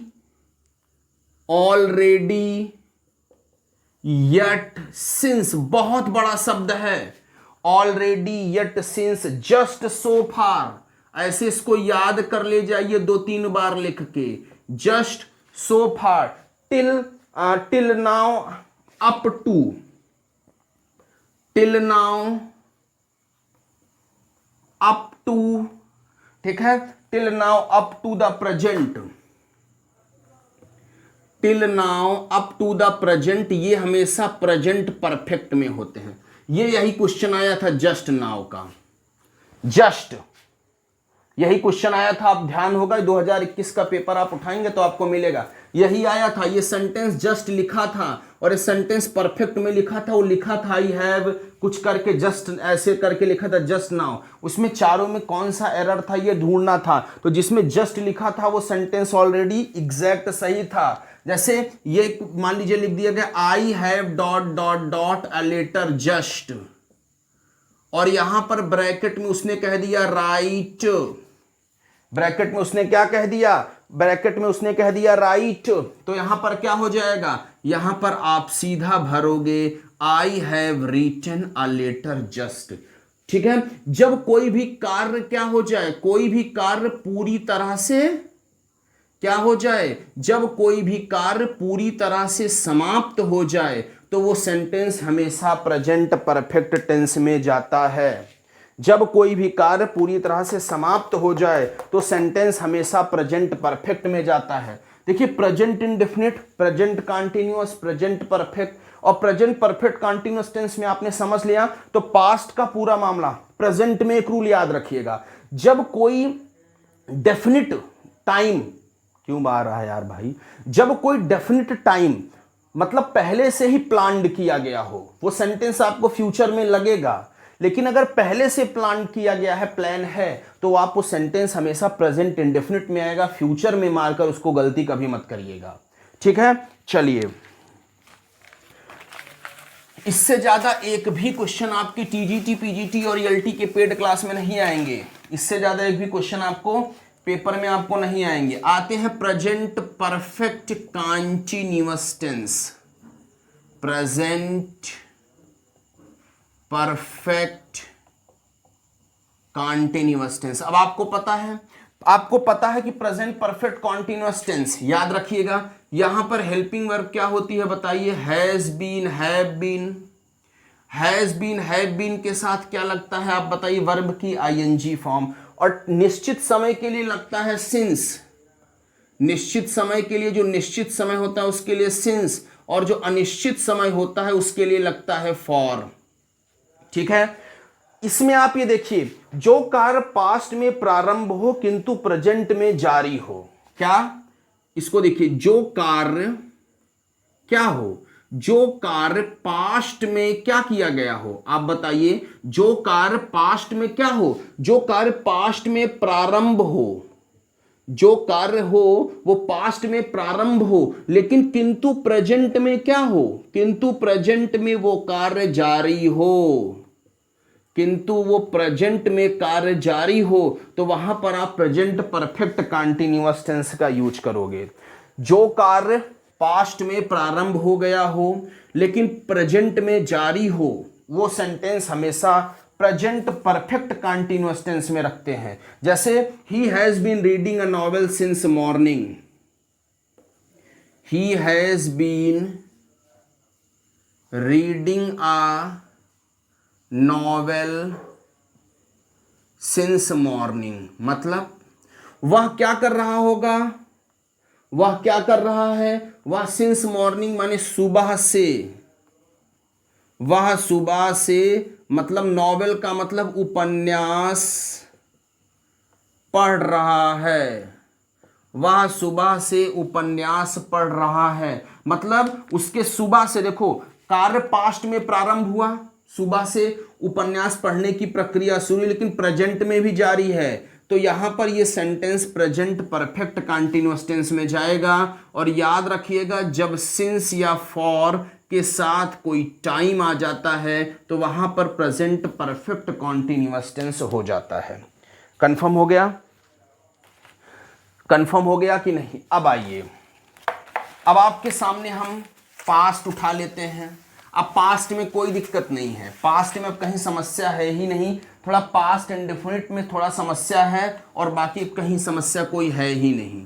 यट, सिंस, बहुत बड़ा शब्द है already, yet, since, just, so फार, ऐसे इसको याद कर ले जाइए 2-3 बार लिख के, just, so far, till now, up to, till now, up to, ठीक है, till now up to the present, till now up to the present, ये हमेशा प्रेजेंट परफेक्ट में होते हैं। ये यही क्वेश्चन आया था जस्ट नाउ का, जस्ट यही क्वेश्चन आया था, आप ध्यान होगा 2021 का पेपर आप उठाएंगे तो आपको मिलेगा, यही आया था। ये सेंटेंस जस्ट लिखा था और ये सेंटेंस परफेक्ट में लिखा था, वो लिखा था आई हैव कुछ करके, जस्ट ऐसे करके लिखा था जस्ट नाउ, उसमें चारों में कौन सा एरर था ये ढूंढना था, तो जिसमें जस्ट लिखा था वो सेंटेंस ऑलरेडी एग्जैक्ट सही था। जैसे ये मान लीजिए लिख दिया गया I have dot dot dot a letter just, और यहां पर ब्रैकेट में उसने कह दिया राइट, ब्रैकेट में उसने क्या कह दिया, ब्रैकेट में उसने कह दिया राइट, तो यहां पर क्या हो जाएगा, यहां पर आप सीधा भरोगे I have written a letter just, ठीक है। जब कोई भी कार्य क्या हो जाए, कोई भी कार्य पूरी तरह से क्या हो जाए, जब कोई भी कार्य पूरी तरह से समाप्त हो जाए तो वो सेंटेंस हमेशा प्रेजेंट परफेक्ट टेंस में जाता है। जब कोई भी कार्य पूरी तरह से समाप्त हो जाए तो सेंटेंस हमेशा प्रेजेंट परफेक्ट में जाता है। देखिए present indefinite, present continuous, present perfect, और प्रेजेंट परफेक्ट कंटीन्यूअस टेंस में आपने समझ लिया तो पास्ट का पूरा मामला। प्रेजेंट में एक रूल याद रखिएगा, जब कोई डेफिनिट टाइम, क्यों आ रहा है यार भाई, जब कोई डेफिनिट टाइम मतलब पहले से ही प्लान्ड किया गया हो, वो सेंटेंस आपको फ्यूचर में लगेगा, लेकिन अगर पहले से प्लान किया गया है, प्लान है, तो आप वो सेंटेंस हमेशा प्रेजेंट इंडेफिनिट में आएगा, फ्यूचर में मारकर उसको गलती कभी मत करिएगा, ठीक है। चलिए इससे ज्यादा एक भी क्वेश्चन आपकी टीजीटी, पीजीटी और ईएलटी के पेड क्लास में नहीं आएंगे, इससे ज्यादा एक भी क्वेश्चन आपको पेपर में आपको नहीं आएंगे। आते हैं present perfect continuous tense, present perfect continuous tense. अब आपको पता है कि प्रेजेंट परफेक्ट कंटीन्यूअस टेंस, याद रखिएगा यहां पर हेल्पिंग वर्ब क्या होती है बताइए, has been, have been, has been, have been के साथ क्या लगता है आप बताइए, वर्ब की आईएनजी फॉर्म, और निश्चित समय के लिए लगता है सिंस, निश्चित समय के लिए जो निश्चित समय होता है उसके लिए सिंस, और जो अनिश्चित समय होता है उसके लिए लगता है फॉर, ठीक है। इसमें आप ये देखिए, जो कार्य पास्ट में प्रारंभ हो किंतु प्रेजेंट में जारी हो, क्या, इसको देखिए, जो कार्य क्या हो, जो कार्य पास्ट में क्या किया गया हो, आप बताइए, जो कार्य पास्ट में क्या हो, जो कार्य पास्ट में प्रारंभ हो, जो कार्य हो वो पास्ट में प्रारंभ हो, लेकिन किंतु प्रेजेंट में क्या हो, किंतु प्रेजेंट में वो कार्य जारी हो, किंतु वो प्रेजेंट में कार्य जारी हो, तो वहां पर आप प्रेजेंट परफेक्ट कंटीन्यूअस टेंस का यूज करोगे। जो कार्य पास्ट में प्रारंभ हो गया हो लेकिन प्रेजेंट में जारी हो, वो सेंटेंस हमेशा प्रेजेंट परफेक्ट कंटीन्यूअस टेंस में रखते हैं। जैसे he has been reading a novel since morning, he has been reading a novel since morning, मतलब वह क्या कर रहा होगा, वह क्या कर रहा है, वह सिंस मॉर्निंग माने सुबह से, वह सुबह से मतलब नॉवेल का मतलब उपन्यास पढ़ रहा है, वह सुबह से उपन्यास पढ़ रहा है। मतलब उसके सुबह से, देखो कार्य पास्ट में प्रारंभ हुआ, सुबह से उपन्यास पढ़ने की प्रक्रिया शुरू, लेकिन प्रेजेंट में भी जारी है। तो यहां पर ये sentence present perfect continuous tense में जाएगा। और याद रखिएगा, जब सिंस या फॉर के साथ कोई टाइम आ जाता है तो वहां पर प्रेजेंट परफेक्ट कंटीन्यूअस टेंस हो जाता है। कंफर्म हो गया? कंफर्म हो गया कि नहीं? अब आइए, अब आपके सामने हम पास्ट उठा लेते हैं। अब पास्ट में कोई दिक्कत नहीं है, पास्ट में अब कहीं समस्या है ही नहीं। थोड़ा पास्ट इंडेफिनिट में थोड़ा समस्या है और बाकी कहीं समस्या कोई है ही नहीं।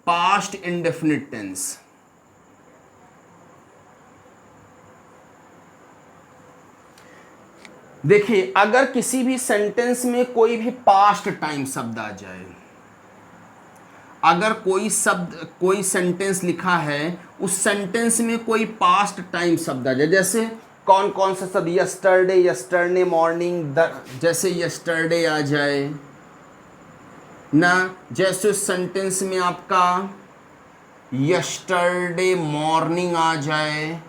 पास्ट इंडेफिनिट टेंस, देखिए अगर किसी भी सेंटेंस में कोई भी पास्ट टाइम शब्द आ जाए, अगर कोई शब्द, कोई सेंटेंस लिखा है, उस सेंटेंस में कोई पास्ट टाइम शब्द आ जाए, जैसे कौन कौन सा शब्द, यस्टरडे, यस्टरडे मॉर्निंग, जैसे यस्टरडे आ जाए ना, जैसे उस सेंटेंस में आपका यस्टरडे मॉर्निंग आ जाए,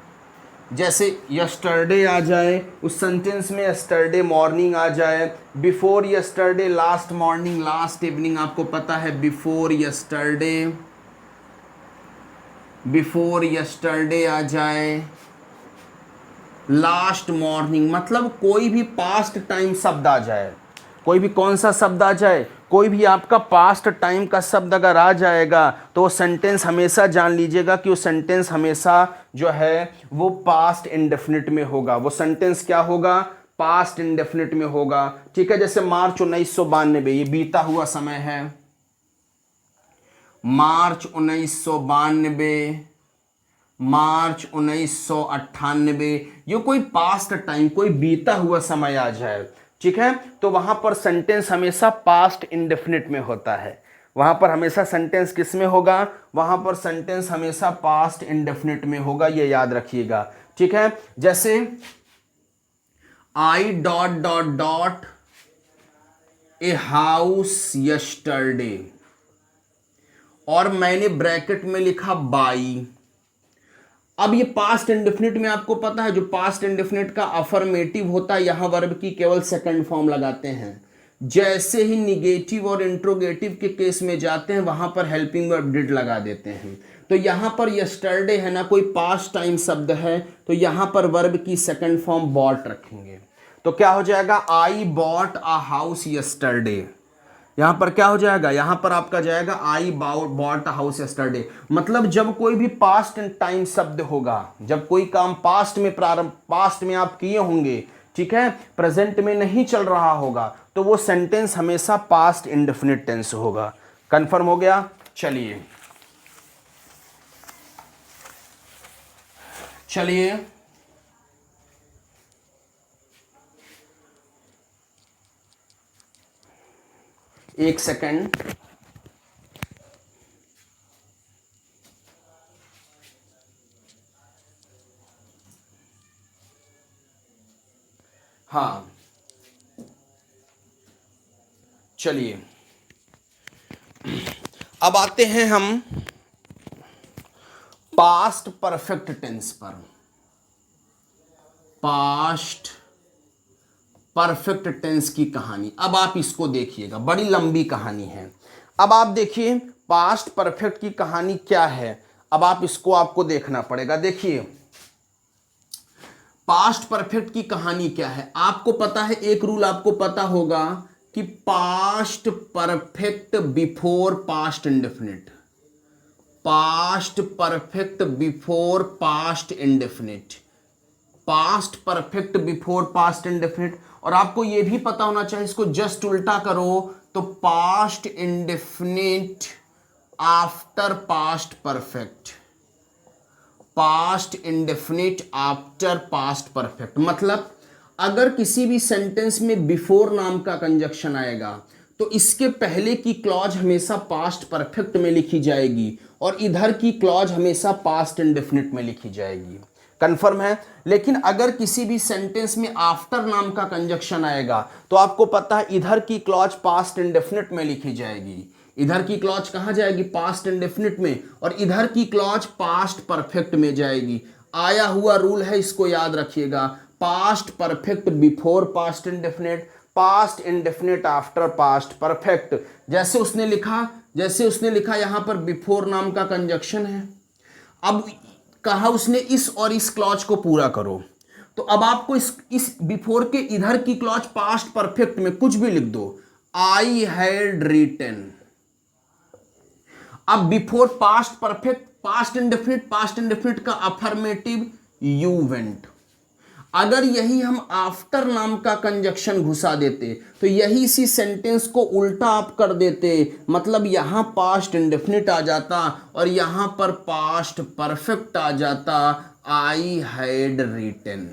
जैसे यस्टरडे आ जाए उस सेंटेंस में यस्टरडे मॉर्निंग आ जाए, before yesterday last morning last evening, आपको पता है बिफोर यस्टरडे, बिफोर यस्टरडे आ जाए, लास्ट मॉर्निंग, मतलब कोई भी पास्ट टाइम शब्द आ जाए, कोई भी कौन सा शब्द आ जाए, कोई भी आपका पास्ट टाइम का शब्द अगर आ जाएगा तो वो सेंटेंस हमेशा जान लीजिएगा कि वो सेंटेंस हमेशा जो है वो पास्ट इंडेफिनिट में होगा। वो सेंटेंस क्या होगा? पास्ट इंडेफिनिट में होगा। ठीक है, जैसे मार्च 1992, ये बीता हुआ समय है, मार्च 1992, मार्च 1998, ये कोई पास्ट टाइम, कोई बीता हुआ समय आ जाए, ठीक है, तो वहां पर सेंटेंस हमेशा पास्ट इंडेफिनिट में होता है। वहां पर हमेशा सेंटेंस किस में होगा? वहां पर सेंटेंस हमेशा पास्ट इंडेफिनिट में होगा, ये याद रखिएगा। ठीक है, जैसे आई dot dot dot a house yesterday, और मैंने ब्रैकेट में लिखा बाई। अब ये पास्ट इंडेफिनिट में आपको पता है, जो पास्ट इंडेफिनिट का अफर्मेटिव होता है यहां वर्ब की केवल सेकंड फॉर्म लगाते हैं। जैसे ही निगेटिव और इंट्रोगेटिव के केस में जाते हैं वहां पर हेल्पिंग वर्ब डिड लगा देते हैं। तो यहां पर यस्टरडे है ना, कोई पास्ट टाइम शब्द है, तो यहां पर वर्ब की सेकंड फॉर्म बॉट रखेंगे। तो क्या हो जाएगा? I bought a house yesterday. यहां पर क्या हो जाएगा? यहां पर आपका जाएगा आई बॉट हाउस यस्टरडे। मतलब जब कोई भी पास्ट टाइम शब्द होगा, जब कोई काम पास्ट में प्रारंभ, पास्ट में आप किए होंगे, ठीक है, प्रेजेंट में नहीं चल रहा होगा, तो वो सेंटेंस हमेशा पास्ट इंडेफिनिट टेंस होगा। कंफर्म हो गया? चलिए चलिए एक सेकंड, हाँ चलिए अब आते हैं हम पास्ट परफेक्ट टेंस पर। पास्ट परफेक्ट टेंस की कहानी, अब आप इसको देखिएगा, बड़ी लंबी कहानी है। अब आप देखिए पास्ट परफेक्ट की कहानी क्या है, अब आप इसको आपको देखना पड़ेगा। देखिए पास्ट परफेक्ट की कहानी क्या है, आपको पता है, एक रूल आपको पता होगा कि past perfect before past indefinite, past perfect before past indefinite, past perfect before past indefinite. और आपको यह भी पता होना चाहिए, इसको जस्ट उल्टा करो तो past indefinite after past perfect, past indefinite after past perfect. मतलब अगर किसी भी सेंटेंस में बिफोर नाम का कंजक्शन आएगा तो इसके पहले की क्लॉज हमेशा पास्ट परफेक्ट में लिखी जाएगी और इधर की क्लॉज हमेशा पास्ट इंडेफिनिट में लिखी जाएगी। कंफर्म है। लेकिन अगर किसी भी सेंटेंस में आफ्टर नाम का कंजक्शन आएगा तो आपको पता है इधर की क्लॉज पास्ट इंडेफिनिट में लिखी जाएगी, इधर की क्लॉज कहां जाएगी, पास्ट इंडेफिनिट में, और इधर की क्लॉज पास्ट परफेक्ट में जाएगी। आया हुआ रूल है, इसको याद रखिएगा, past perfect before past indefinite, past indefinite after past perfect. जैसे उसने लिखा यहां पर बिफोर नाम का कंजक्शन है, अब कहा उसने इस और इस क्लॉज को पूरा करो, तो अब आपको इस बिफोर के इधर की क्लॉज पास्ट परफेक्ट में कुछ भी लिख दो, आई हैड रिटन। अब before past perfect, past indefinite का अफर्मेटिव यू वेंट। अगर यही हम आफ्टर नाम का कंजक्शन घुसा देते तो यही इसी सेंटेंस को उल्टा आप कर देते, मतलब यहां पास्ट इंडेफिनिट आ जाता और यहां पर पास्ट परफेक्ट आ जाता, आई हैड रिटन।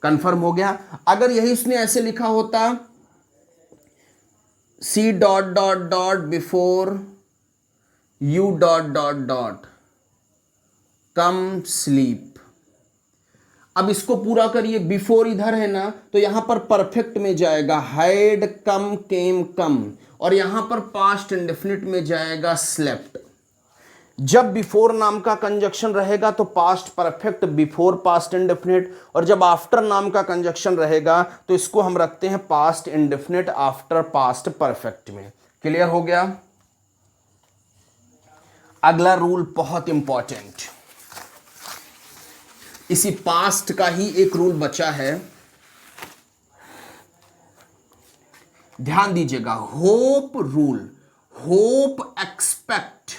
कंफर्म हो गया। अगर यही उसने ऐसे लिखा होता, she dot dot dot before you dot dot dot come sleep, अब इसको पूरा करिए, बिफोर इधर है ना तो यहां पर परफेक्ट में जाएगा हैड कम केम कम, और यहां पर पास्ट इंडेफिनिट में जाएगा स्लेप्ट। जब बिफोर नाम का कंजक्शन रहेगा तो past perfect before past indefinite, और जब आफ्टर नाम का कंजक्शन रहेगा तो इसको हम रखते हैं past indefinite after past perfect में। क्लियर हो गया। अगला रूल बहुत इंपॉर्टेंट, इसी पास्ट का ही एक रूल बचा है, ध्यान दीजिएगा, hope rule. Hope expect,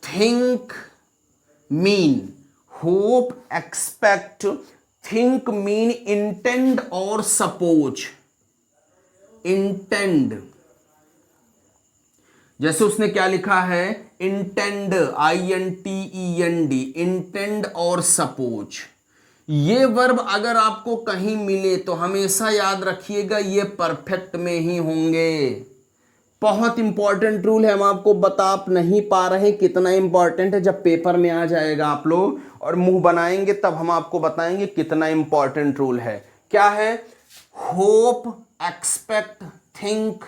think mean, hope expect think mean intend और सपोज। इंटेंड, जैसे उसने क्या लिखा है, इंटेंड, INTEND, इंटेंड और सपोज। ये वर्ब अगर आपको कहीं मिले तो हमेशा याद रखिएगा ये परफेक्ट में ही होंगे। बहुत इंपॉर्टेंट रूल है, हम आपको बता नहीं पा रहे कितना इंपॉर्टेंट है, जब पेपर में आ जाएगा आप लोग और मुंह बनाएंगे तब हम आपको बताएंगे कितना इंपॉर्टेंट रूल है। क्या है, hope expect think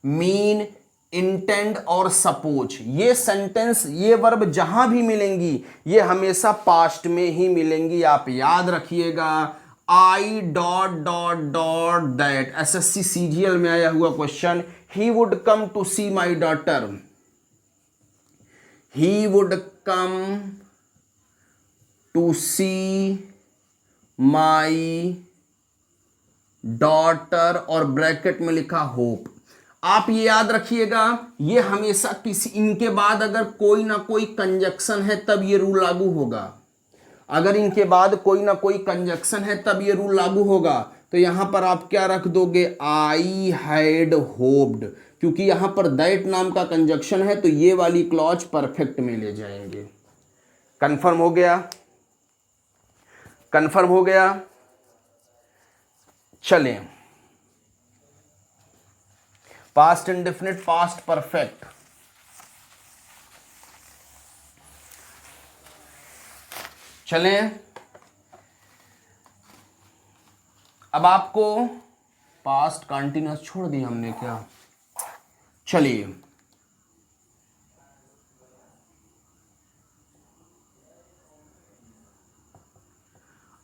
mean intend और सपोज। ये सेंटेंस, ये वर्ब जहां भी मिलेंगी ये हमेशा पास्ट में ही मिलेंगी, आप याद रखिएगा। I dot dot dot that, SSC CGL में आया हुआ question, he would come to see my daughter, he would come to see my daughter, और ब्रैकेट में लिखा होप। आप ये याद रखिएगा, ये हमेशा किसी, इनके बाद अगर कोई ना कोई कंजक्शन है तब ये रूल लागू होगा। अगर इनके बाद कोई ना कोई कंजक्शन है तब ये रूल लागू होगा। तो यहां पर आप क्या रख दोगे, आई हैड होप्ड, क्योंकि यहां पर दैट नाम का कंजक्शन है तो ये वाली क्लॉज परफेक्ट में ले जाएंगे। कंफर्म हो गया, कंफर्म हो गया। चलें, पास्ट इंडेफिनिट, पास्ट परफेक्ट। चलें, अब आपको पास्ट कंटिन्यूअस छोड़ दिया हमने क्या, चलिए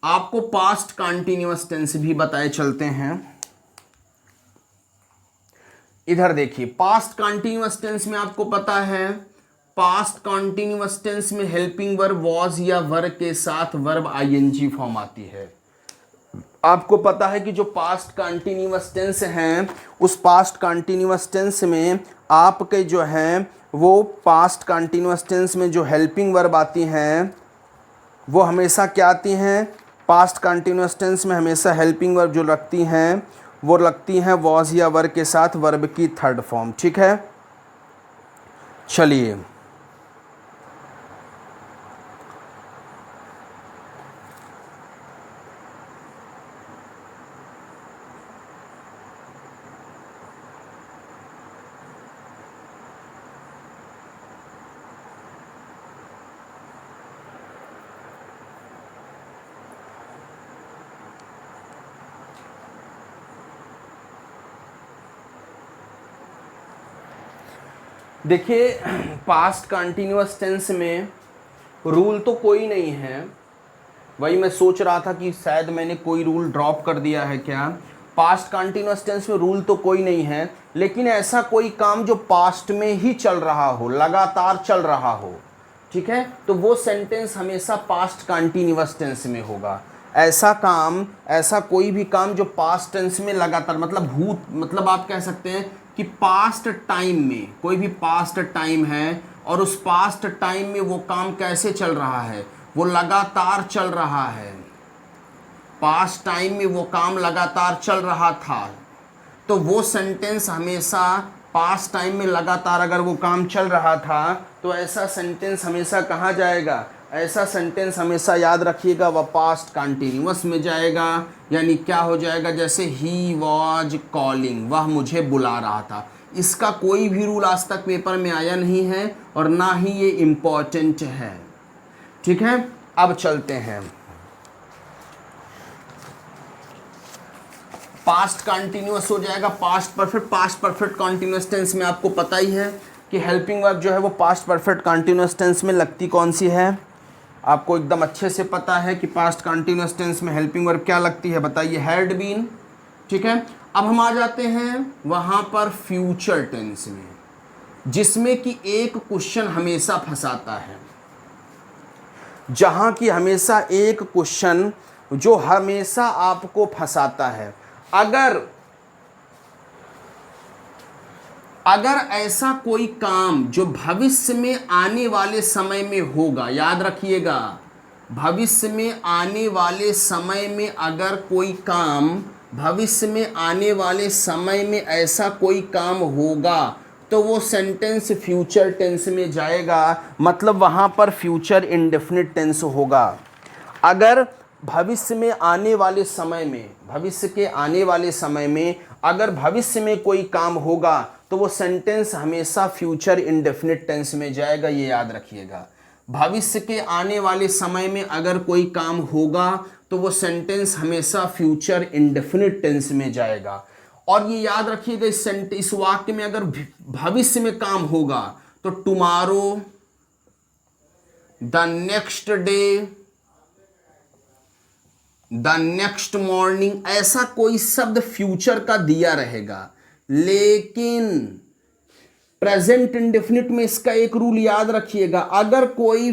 आपको पास्ट कंटिन्यूअस टेंस भी बताए चलते हैं। इधर देखिए, पास्ट कंटिन्यूअस टेंस में आपको पता है, पास्ट कंटिन्यूअस टेंस में हेल्पिंग वर्ब वॉज या वर के साथ वर्ब ING फॉर्म आती है। आपको पता है कि जो पास्ट कंटिन्यूअस टेंस हैं उस पास्ट कंटिन्यूअस टेंस में आपके जो हैं वो पास्ट कंटिन्यूअस टेंस में जो हेल्पिंग वर्ब आती हैं वो हमेशा क्या आती हैं, पास्ट कंटिन्यूअस टेंस में हमेशा हेल्पिंग वर्ब जो लगती हैं वो लगती हैं वॉज या वर के साथ वर्ब की थर्ड फॉर्म। ठीक है, चलिए देखिए पास्ट कंटिन्यूअस टेंस में रूल तो कोई नहीं है, वही मैं सोच रहा था कि शायद मैंने कोई रूल ड्रॉप कर दिया है क्या। पास्ट कंटिन्यूअस टेंस में रूल तो कोई नहीं है, लेकिन ऐसा कोई काम जो पास्ट में ही चल रहा हो, लगातार चल रहा हो, ठीक है, तो वो सेंटेंस हमेशा पास्ट कंटिन्यूअस टेंस में होगा। ऐसा काम, ऐसा कोई भी काम जो पास्ट टेंस में लगातार, मतलब भूत, मतलब आप कह सकते हैं कि पास्ट टाइम में, कोई भी पास्ट टाइम है और उस पास्ट टाइम में वो काम कैसे चल रहा है, वो लगातार चल रहा है। पास्ट टाइम में वो काम लगातार चल रहा था, तो वो सेंटेंस हमेशा पास्ट टाइम में लगातार अगर वो काम चल रहा था तो ऐसा सेंटेंस हमेशा कहाँ जाएगा, ऐसा सेंटेंस हमेशा याद रखिएगा वह पास्ट कंटिन्यूअस में जाएगा। यानी क्या हो जाएगा, जैसे ही वॉज कॉलिंग, वह मुझे बुला रहा था। इसका कोई भी रूल आज तक पेपर में आया नहीं है और ना ही ये इम्पॉर्टेंट है, ठीक है। अब चलते हैं पास्ट कंटिन्यूअस हो जाएगा past perfect. Past perfect continuous tense में आपको पता ही है कि हेल्पिंग वर्ब जो है वो पास्ट परफेक्ट कंटिन्यूअस टेंस में लगती कौन सी है, आपको एकदम अच्छे से पता है कि पास्ट कंटिन्यूअस टेंस में हेल्पिंग वर्ब क्या लगती है, बताइए, हैड बीन, ठीक है। अब हम आ जाते हैं वहां पर फ्यूचर टेंस में, जिसमें कि एक क्वेश्चन हमेशा फंसाता है, जहां की हमेशा एक क्वेश्चन जो हमेशा आपको फंसाता है। अगर ऐसा कोई काम जो भविष्य में आने वाले समय में होगा, याद रखिएगा, भविष्य में आने वाले समय में अगर कोई काम, भविष्य में आने वाले समय में ऐसा कोई काम होगा तो वो सेंटेंस फ्यूचर टेंस में जाएगा, मतलब वहां पर फ्यूचर इंडेफिनिट टेंस होगा। अगर भविष्य में आने वाले समय में, भविष्य के आने वाले समय में अगर भविष्य में कोई काम होगा तो वो सेंटेंस हमेशा फ्यूचर इंडेफिनिट टेंस में जाएगा, ये याद रखिएगा। भविष्य के आने वाले समय में अगर कोई काम होगा तो वो सेंटेंस हमेशा फ्यूचर इंडेफिनिट टेंस में जाएगा। और ये याद रखिएगा, इस वाक्य में अगर भविष्य में काम होगा तो tomorrow, the next day, the next morning, ऐसा कोई शब्द फ्यूचर का दिया रहेगा। लेकिन प्रेजेंट इंडेफिनिट में इसका एक रूल याद रखिएगा, अगर कोई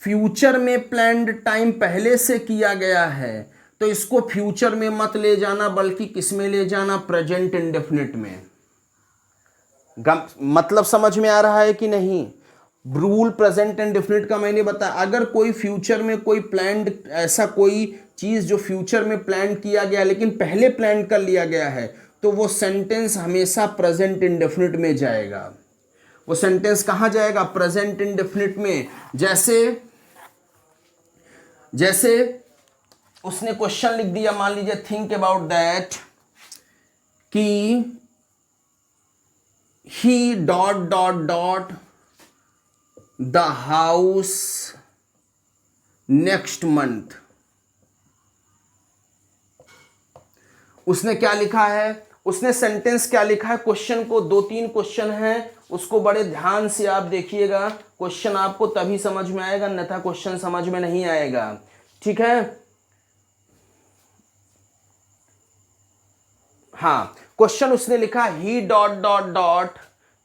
फ्यूचर में प्लान्ड टाइम पहले से किया गया है तो इसको फ्यूचर में मत ले जाना, बल्कि किस में ले जाना, प्रेजेंट इंडेफिनिट में। मतलब समझ में आ रहा है कि नहीं। रूल प्रेजेंट इंडेफिनिट का मैंने बताया, अगर कोई फ्यूचर में कोई प्लान्ड, ऐसा कोई चीज जो फ्यूचर में प्लान किया गया लेकिन पहले प्लान कर लिया गया है तो वो सेंटेंस हमेशा प्रेजेंट इंडेफिनिट में जाएगा। वो सेंटेंस कहां जाएगा, प्रेजेंट इंडेफिनिट में। जैसे उसने क्वेश्चन लिख दिया, मान लीजिए, थिंक अबाउट दैट कि he dot dot dot the house next month. उसने क्या लिखा है, उसने सेंटेंस क्या लिखा है, क्वेश्चन को, 2-3 क्वेश्चन है, उसको बड़े ध्यान से आप देखिएगा। क्वेश्चन आपको तभी समझ में आएगा, अन्यथा क्वेश्चन समझ में नहीं आएगा, ठीक है। हाँ, क्वेश्चन उसने लिखा ही डॉट डॉट डॉट,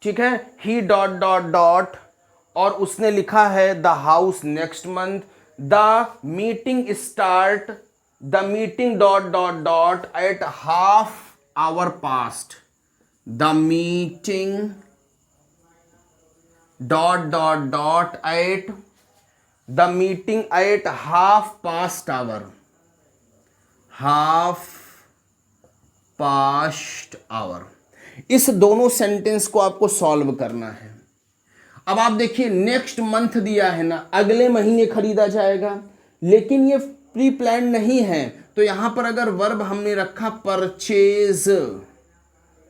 ठीक है, ही डॉट डॉट डॉट, और उसने लिखा है the house next month, the meeting start, the meeting dot dot dot at half hour past, the meeting dot dot dot at, the meeting at half past hour, half past hour. इस दोनों sentence को आपको solve करना है। अब आप देखिए, next month दिया है ना, अगले महीने खरीदा जाएगा, लेकिन ये प्री प्लान नहीं है, तो यहां पर अगर वर्ब हमने रखा परचेज,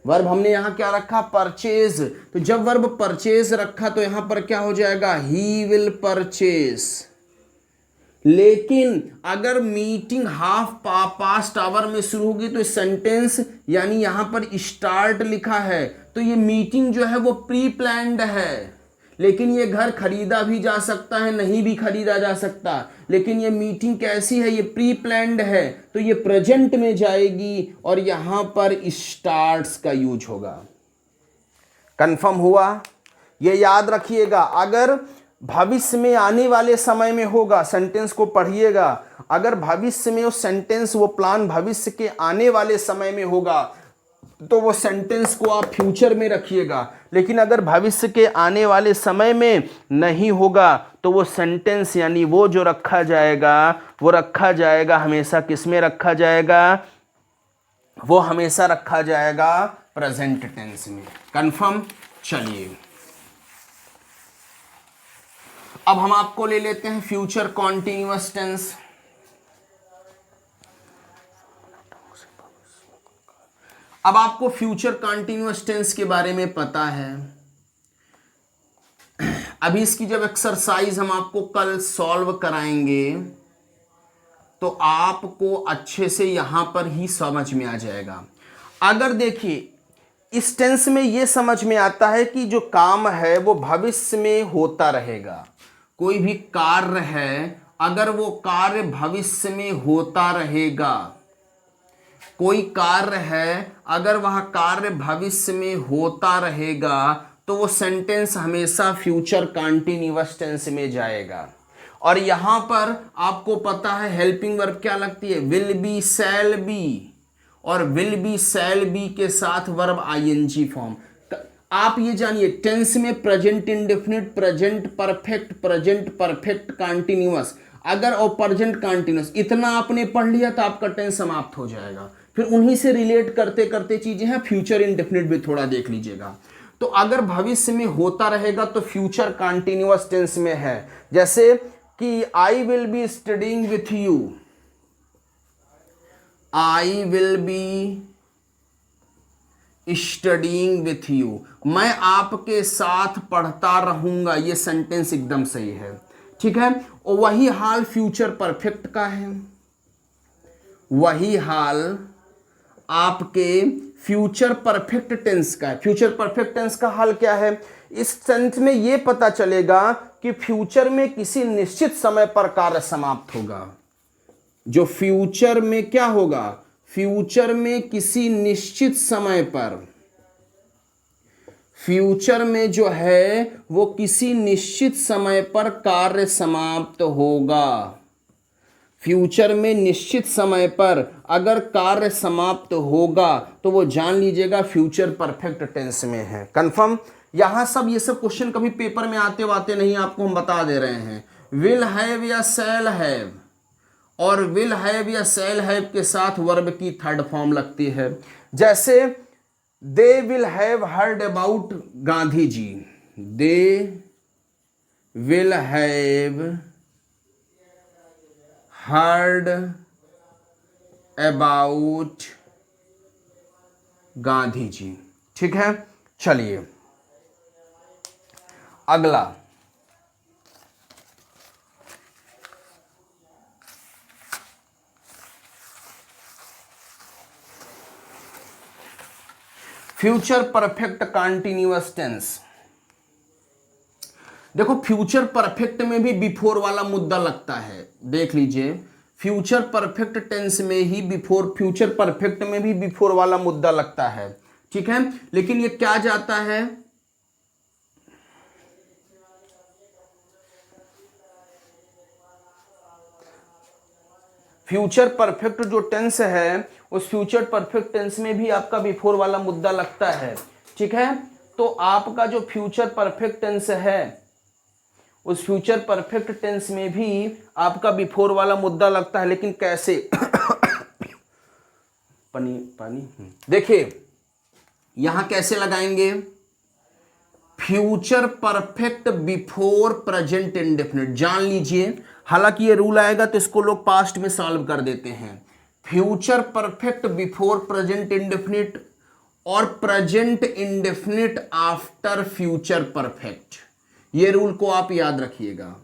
वर्ब हमने यहां क्या रखा, परचेज, तो जब वर्ब परचेज रखा तो यहां पर क्या हो जाएगा, ही विल परचेज। लेकिन अगर मीटिंग हाफ पास्ट आवर में शुरू होगी तो सेंटेंस, यानी यहां पर स्टार्ट लिखा है तो ये मीटिंग जो है वो प्री प्लान्ड है, लेकिन ये घर खरीदा भी जा सकता है, नहीं भी खरीदा जा सकता, लेकिन ये मीटिंग कैसी है, ये प्री प्लान्ड है, तो ये प्रेजेंट में जाएगी और यहां पर स्टार्ट्स का यूज होगा। कंफर्म हुआ? ये याद रखिएगा, अगर भविष्य में आने वाले समय में होगा, सेंटेंस को पढ़िएगा, अगर भविष्य में वो सेंटेंस, वो प्लान भविष्य के आने वाले समय में होगा तो वो सेंटेंस को आप फ्यूचर में रखिएगा, लेकिन अगर भविष्य के आने वाले समय में नहीं होगा तो वो सेंटेंस यानी वो जो रखा जाएगा, वो रखा जाएगा हमेशा किस में रखा जाएगा, वो हमेशा रखा जाएगा प्रेजेंट टेंस में। कंफर्म? चलिए अब हम आपको ले लेते हैं फ्यूचर कॉन्टिन्यूअस टेंस। अब आपको फ्यूचर कॉन्टिन्यूअस टेंस के बारे में पता है। अभी इसकी जब एक्सरसाइज हम आपको कल सॉल्व कराएंगे तो आपको अच्छे से यहां पर ही समझ में आ जाएगा। अगर देखिए इस टेंस में यह समझ में आता है कि जो काम है वो भविष्य में होता रहेगा। कोई भी कार्य है, अगर वो कार्य भविष्य में होता रहेगा, कोई कार्य है अगर वह कार्य भविष्य में होता रहेगा तो वो सेंटेंस हमेशा फ्यूचर कॉन्टिन्यूअस टेंस में जाएगा। और यहां पर आपको पता है हेल्पिंग वर्ब क्या लगती है, विल बी, शैल बी, और विल बी शैल बी के साथ वर्ब आईएनजी फॉर्म। आप ये जानिए टेंस में present indefinite, present perfect continuous, अगर और प्रेजेंट कॉन्टिन्यूअस इतना आपने पढ़ लिया तो आपका टेंस समाप्त हो जाएगा। फिर उन्हीं से रिलेट करते करते चीजें हैं, फ्यूचर इंडेफिनिट भी थोड़ा देख लीजिएगा। तो अगर भविष्य में होता रहेगा तो फ्यूचर कॉन्टिन्यूअस टेंस में है, जैसे कि I will be studying with you, I will be studying with you, मैं आपके साथ पढ़ता रहूंगा, ये सेंटेंस एकदम सही है, ठीक है। और वही हाल फ्यूचर परफेक्ट का है, वही हाल आपके फ्यूचर परफेक्ट टेंस का है। फ्यूचर परफेक्ट टेंस का हाल क्या है, इस सेंस में यह पता चलेगा कि फ्यूचर में किसी निश्चित समय पर कार्य समाप्त होगा। जो फ्यूचर में क्या होगा, फ्यूचर में किसी निश्चित समय पर, फ्यूचर में जो है वो किसी निश्चित समय पर कार्य समाप्त होगा। फ्यूचर में निश्चित समय पर अगर कार्य समाप्त होगा तो वो जान लीजिएगा फ्यूचर परफेक्ट टेंस में है। कंफर्म? यहां सब ये सब क्वेश्चन कभी पेपर में आते वाते नहीं, आपको हम बता दे रहे हैं। विल हैव या शैल हैव, और विल हैव या शैल हैव के साथ वर्ब की थर्ड फॉर्म लगती है। जैसे they will have heard about Gandhi ji, they will have heard about Gandhi ji, ठीक है। चलिए अगला, फ्यूचर परफेक्ट कॉन्टिन्यूअस टेंस। देखो फ्यूचर परफेक्ट में भी बिफोर वाला मुद्दा लगता है, देख लीजिए फ्यूचर परफेक्ट टेंस में ही बिफोर, फ्यूचर परफेक्ट में भी बिफोर वाला मुद्दा लगता है, ठीक है। लेकिन ये क्या जाता है, फ्यूचर परफेक्ट जो टेंस है उस फ्यूचर परफेक्ट टेंस में भी आपका बिफोर वाला मुद्दा लगता है, ठीक है। तो आपका जो फ्यूचर परफेक्ट टेंस है उस फ्यूचर परफेक्ट टेंस में भी आपका बिफोर वाला मुद्दा लगता है, लेकिन कैसे पानी देखिए यहां कैसे लगाएंगे, future perfect before present indefinite, जान लीजिए। हालांकि ये रूल आएगा तो इसको लोग पास्ट में सॉल्व कर देते हैं। Future perfect before present indefinite और present indefinite after future perfect, ये रूल को आप याद रखिएगा।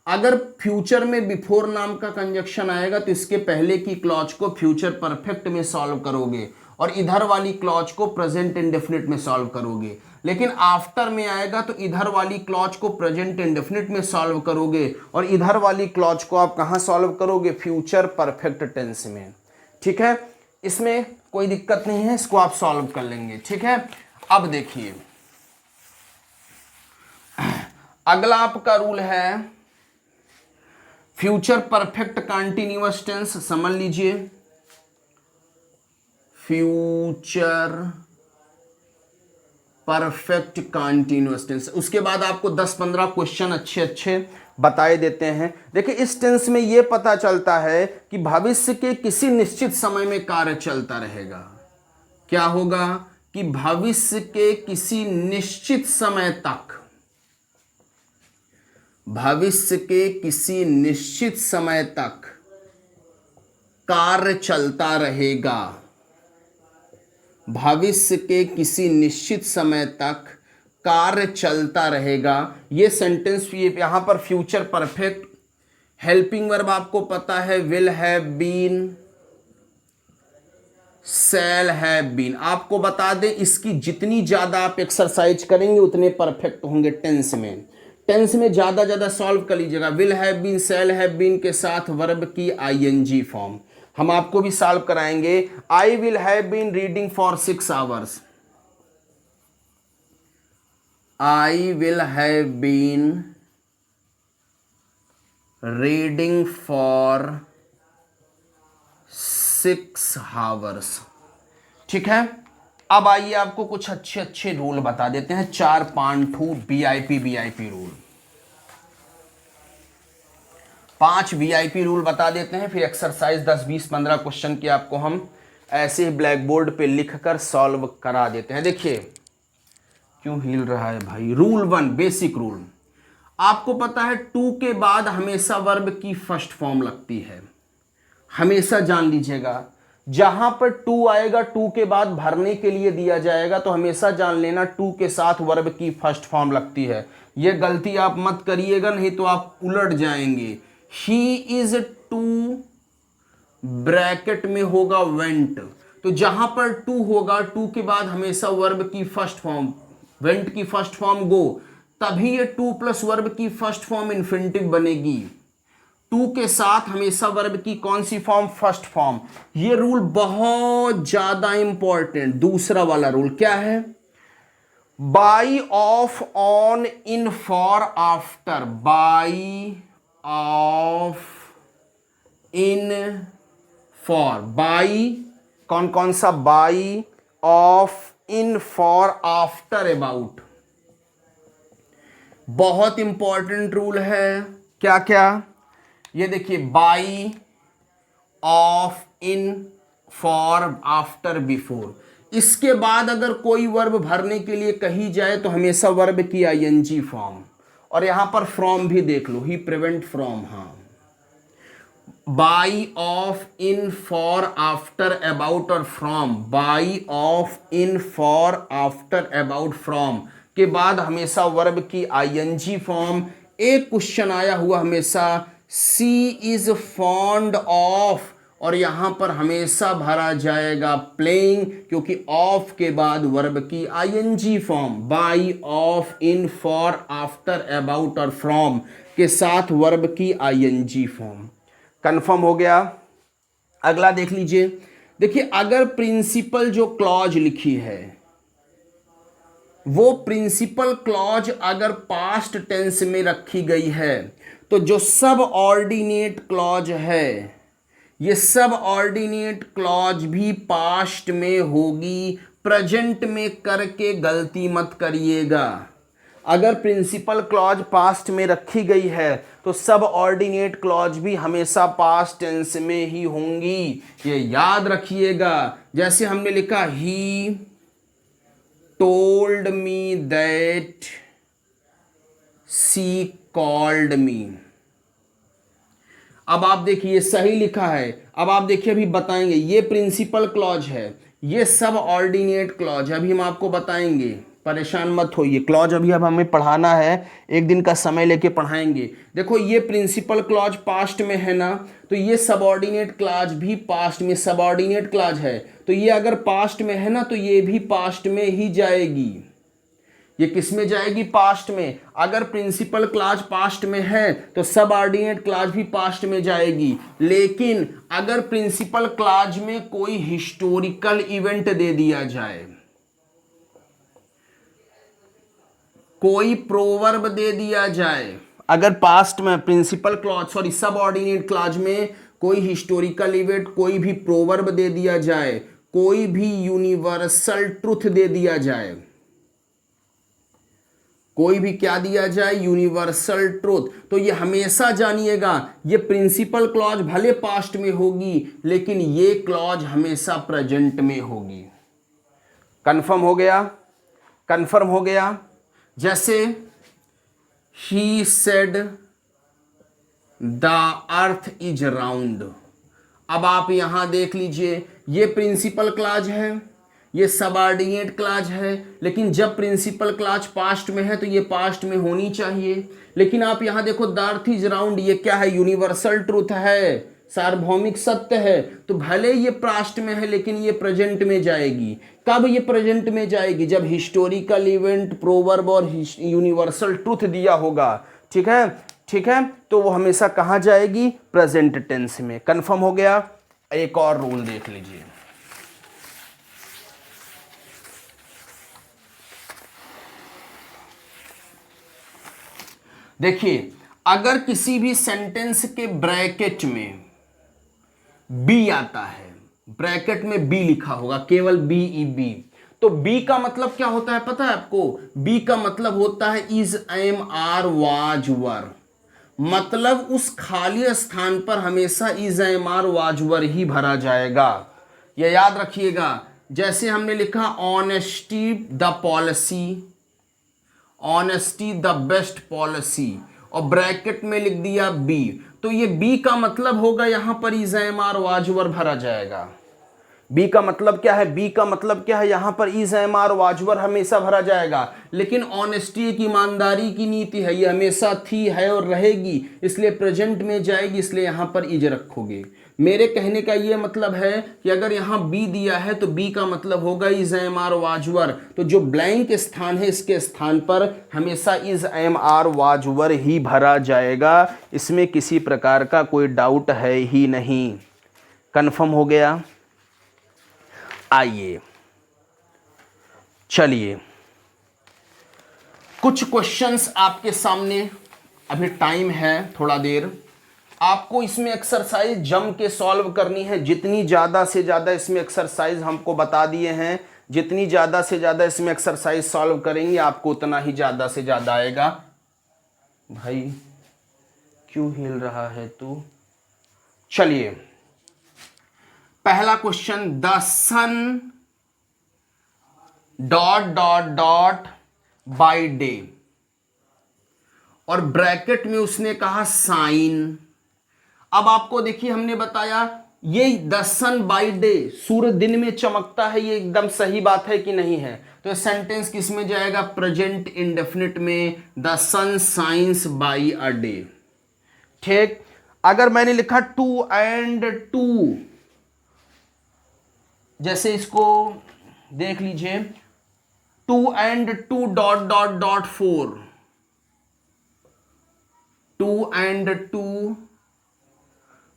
अगर फ्यूचर में बिफोर नाम का कंजक्शन आएगा तो इसके पहले की क्लॉज को फ्यूचर परफेक्ट में सॉल्व करोगे, और इधर वाली क्लॉज को प्रेजेंट इंडेफिनिट में सॉल्व करोगे। लेकिन आफ्टर में आएगा तो इधर वाली क्लॉज को प्रेजेंट इंडेफिनिट में सॉल्व करोगे और इधर वाली क्लॉज को आप कहां सॉल्व करोगे, फ्यूचर परफेक्ट टेंस में। ठीक है, इसमें कोई दिक्कत नहीं है, इसको आप सॉल्व कर लेंगे। ठीक है, अब देखिए अगला आपका रूल है फ्यूचर परफेक्ट कंटीन्यूअस टेंस। समझ लीजिए, फ्यूचर परफेक्ट कंटीन्यूअस टेंस। उसके बाद आपको 10-15 क्वेश्चन अच्छे अच्छे बताए देते हैं। देखिए इस टेंस में यह पता चलता है कि भविष्य के किसी निश्चित समय में कार्य चलता रहेगा। क्या होगा कि भविष्य के किसी निश्चित समय तक, भविष्य के किसी निश्चित समय तक कार्य चलता रहेगा। भविष्य के किसी निश्चित समय तक कार्य चलता रहेगा। ये सेंटेंस यहां पर फ्यूचर परफेक्ट, हेल्पिंग वर्ब आपको पता है will have been, shall have been. आपको बता दें इसकी जितनी ज्यादा आप एक्सरसाइज करेंगे उतने परफेक्ट होंगे टेंस में। टेंस में ज्यादा सॉल्व कर लीजिएगा। Will have been, shall have been के साथ वर्ब की आईएनजी फॉर्म। हम आपको भी सॉल्व कराएंगे। I will have been reading for 6 hours. I will have been reading for 6 hours. ठीक है, अब आइए आपको कुछ अच्छे अच्छे रूल बता देते हैं। 4-5 वीआईपी रूल, 5 वीआईपी रूल बता देते हैं। फिर एक्सरसाइज 10-20-15 क्वेश्चन की आपको हम ऐसे ही ब्लैक बोर्ड पे लिखकर सॉल्व करा देते हैं। देखिए क्यों हिल रहा है भाई। Rule 1, basic rule. आपको पता है टू के बाद हमेशा वर्ब की फर्स्ट फॉर्म लगती है। हमेशा जान लीजिएगा, जहां पर टू आएगा टू के बाद भरने के लिए दिया जाएगा तो हमेशा जान लेना टू के साथ वर्ब की फर्स्ट फॉर्म लगती है। यह गलती आप मत करिएगा, नहीं तो आप उलट जाएंगे। ही इज टू ब्रैकेट में होगा वेंट, तो जहां पर टू होगा टू के बाद हमेशा वर्ब की फर्स्ट फॉर्म, वेंट की फर्स्ट फॉर्म गो, तभी ये टू प्लस वर्ब की फर्स्ट फॉर्म इन्फिनिटिव बनेगी। टू के साथ हमेशा वर्ब की कौन सी फॉर्म, फर्स्ट फॉर्म। ये रूल बहुत ज्यादा इंपॉर्टेंट। दूसरा वाला रूल क्या है, by, of, on, in, for, after. By, of, in, for. By कौन कौन सा, by, of, in, for, after, about. बहुत इंपॉर्टेंट रूल है। क्या क्या, ये देखिए, by, of, in, for, after, before. इसके बाद अगर कोई वर्ब भरने के लिए कही जाए तो हमेशा वर्ब की आईएनजी फॉर्म। और यहां पर फ्रॉम भी देख लो, ही, प्रिवेंट, फ्रॉम। हाँ, by, of, in, for, after, about और from. By, of, in, for, after, about, from के बाद हमेशा वर्ब की आईएनजी फॉर्म। एक क्वेश्चन आया हुआ हमेशा, सी इज फॉन्ड ऑफ, और यहां पर हमेशा भरा जाएगा प्लेइंग, क्योंकि ऑफ के बाद वर्ब की ING form. By, of, in, for, after, about और फ्रॉम के साथ वर्ब की आईएनजी फॉर्म। कंफर्म हो गया। अगला देख लीजिए। देखिए अगर प्रिंसिपल जो क्लॉज लिखी है वो प्रिंसिपल क्लॉज अगर पास्ट टेंस में रखी गई है तो जो सब ऑर्डिनेट क्लॉज है, ये सब ऑर्डिनेट क्लॉज भी पास्ट में होगी। प्रेजेंट में करके गलती मत करिएगा। अगर प्रिंसिपल क्लॉज पास्ट में रखी गई है तो सब ऑर्डिनेट क्लॉज भी हमेशा पास्ट टेंस में ही होंगी, ये याद रखिएगा। जैसे हमने लिखा, he told me that she called me. अब आप देखिए सही लिखा है। अब आप देखिए अभी बताएंगे, ये प्रिंसिपल क्लॉज है, ये सब ऑर्डिनेट क्लॉज है, अभी हम आपको बताएंगे। परेशान मत होइए, क्लॉज अभी अब हमें पढ़ाना है, एक दिन का समय लेके पढ़ाएंगे। देखो ये प्रिंसिपल क्लॉज पास्ट में है ना, तो ये सबऑर्डिनेट क्लॉज भी पास्ट में, सबऑर्डिनेट क्लॉज है तो ये अगर पास्ट में है ना तो ये भी पास्ट में ही जाएगी। ये किस में जाएगी? पास्ट में। अगर प्रिंसिपल क्लॉज पास्ट में है तो सबऑर्डिनेट क्लॉज भी पास्ट में जाएगी। लेकिन अगर प्रिंसिपल क्लॉज में कोई हिस्टोरिकल इवेंट दे दिया जाए, कोई प्रोवर्ब दे दिया जाए, अगर पास्ट में principal clause sorry subordinate clause में कोई हिस्टोरिकल इवेंट, कोई भी प्रोवर्ब दे दिया जाए, कोई भी यूनिवर्सल ट्रुथ दे दिया जाए, कोई भी क्या दिया जाए? यूनिवर्सल ट्रुथ, तो ये हमेशा जानिएगा ये प्रिंसिपल क्लॉज भले पास्ट में होगी लेकिन ये क्लॉज हमेशा प्रेजेंट में होगी। कंफर्म हो गया? कंफर्म हो गया। जैसे he said the earth is round, अब आप यहां देख लीजिए ये प्रिंसिपल क्लॉज है, ये सबऑर्डिनेट क्लॉज है, लेकिन जब प्रिंसिपल क्लॉज पास्ट में है तो ये पास्ट में होनी चाहिए। लेकिन आप यहां देखो द अर्थ इज राउंड, ये क्या है? यूनिवर्सल ट्रुथ है, सार्वभौमिक सत्य है, तो भले ये पास्ट में है लेकिन ये प्रेजेंट में जाएगी। कब ये प्रेजेंट में जाएगी? जब हिस्टोरिकल इवेंट, प्रोवर्ब और यूनिवर्सल ट्रुथ दिया होगा। ठीक है, ठीक है, तो वो हमेशा कहां जाएगी? प्रेजेंट टेंस में। कंफर्म हो गया? एक और रूल देख लीजिए। देखिए अगर किसी भी सेंटेंस के ब्रैकेट में बी आता है, ब्रैकेट में बी लिखा होगा, केवल बी ई बी, तो बी का मतलब क्या होता है पता है आपको? बी का मतलब होता है इज, एम, आर, वाज, वर। मतलब उस खाली स्थान पर हमेशा इज, एम, आर, वाज, वर ही भरा जाएगा। यह याद रखिएगा। जैसे हमने लिखा honesty the policy, honesty the best policy, और ब्रैकेट में लिख दिया बी, तो ये बी का मतलब होगा यहां पर इज, एम, आर, वाज, वर भरा जाएगा। बी का मतलब क्या है? बी का मतलब क्या है? यहां पर इज, एम, आर, वाज, वर हमेशा भरा जाएगा। लेकिन ऑनेस्टी एक ईमानदारी की नीति है, ये हमेशा थी, है और रहेगी, इसलिए प्रेजेंट में जाएगी, इसलिए यहां पर इज रखोगे। मेरे कहने का ये मतलब है कि अगर यहां बी दिया है तो बी का मतलब होगा इज, एम, आर, वाज, वर, तो जो ब्लैंक स्थान है इसके स्थान पर हमेशा इज, एम, आर, वाज, वर ही भरा जाएगा। इसमें किसी प्रकार का कोई डाउट है ही नहीं। कंफर्म हो गया? आइए चलिए कुछ क्वेश्चंस आपके सामने, अभी टाइम है थोड़ा देर, आपको इसमें एक्सरसाइज जम के सॉल्व करनी है। जितनी ज़्यादा से ज़्यादा इसमें एक्सरसाइज हमको बता दिए हैं, जितनी ज़्यादा से ज़्यादा इसमें एक्सरसाइज सॉल्व करेंगे आपको उतना ही ज़्यादा से ज़्यादा आएगा। भाई क्यों हिल रहा है तू? चलिए पहला question, the sun dot dot dot by day, और ब्रैकेट में उसने कहा साइन। अब आपको देखिए हमने बताया ये द सन बाय डे, सूर्य दिन में चमकता है, ये एकदम सही बात है कि नहीं है? तो ये सेंटेंस किस में जाएगा? प्रेजेंट इंडेफिनिट में, the sun shines by a day. ठीक, अगर मैंने लिखा टू एंड टू, जैसे इसको देख लीजिए, two and two dot dot dot 4, two and two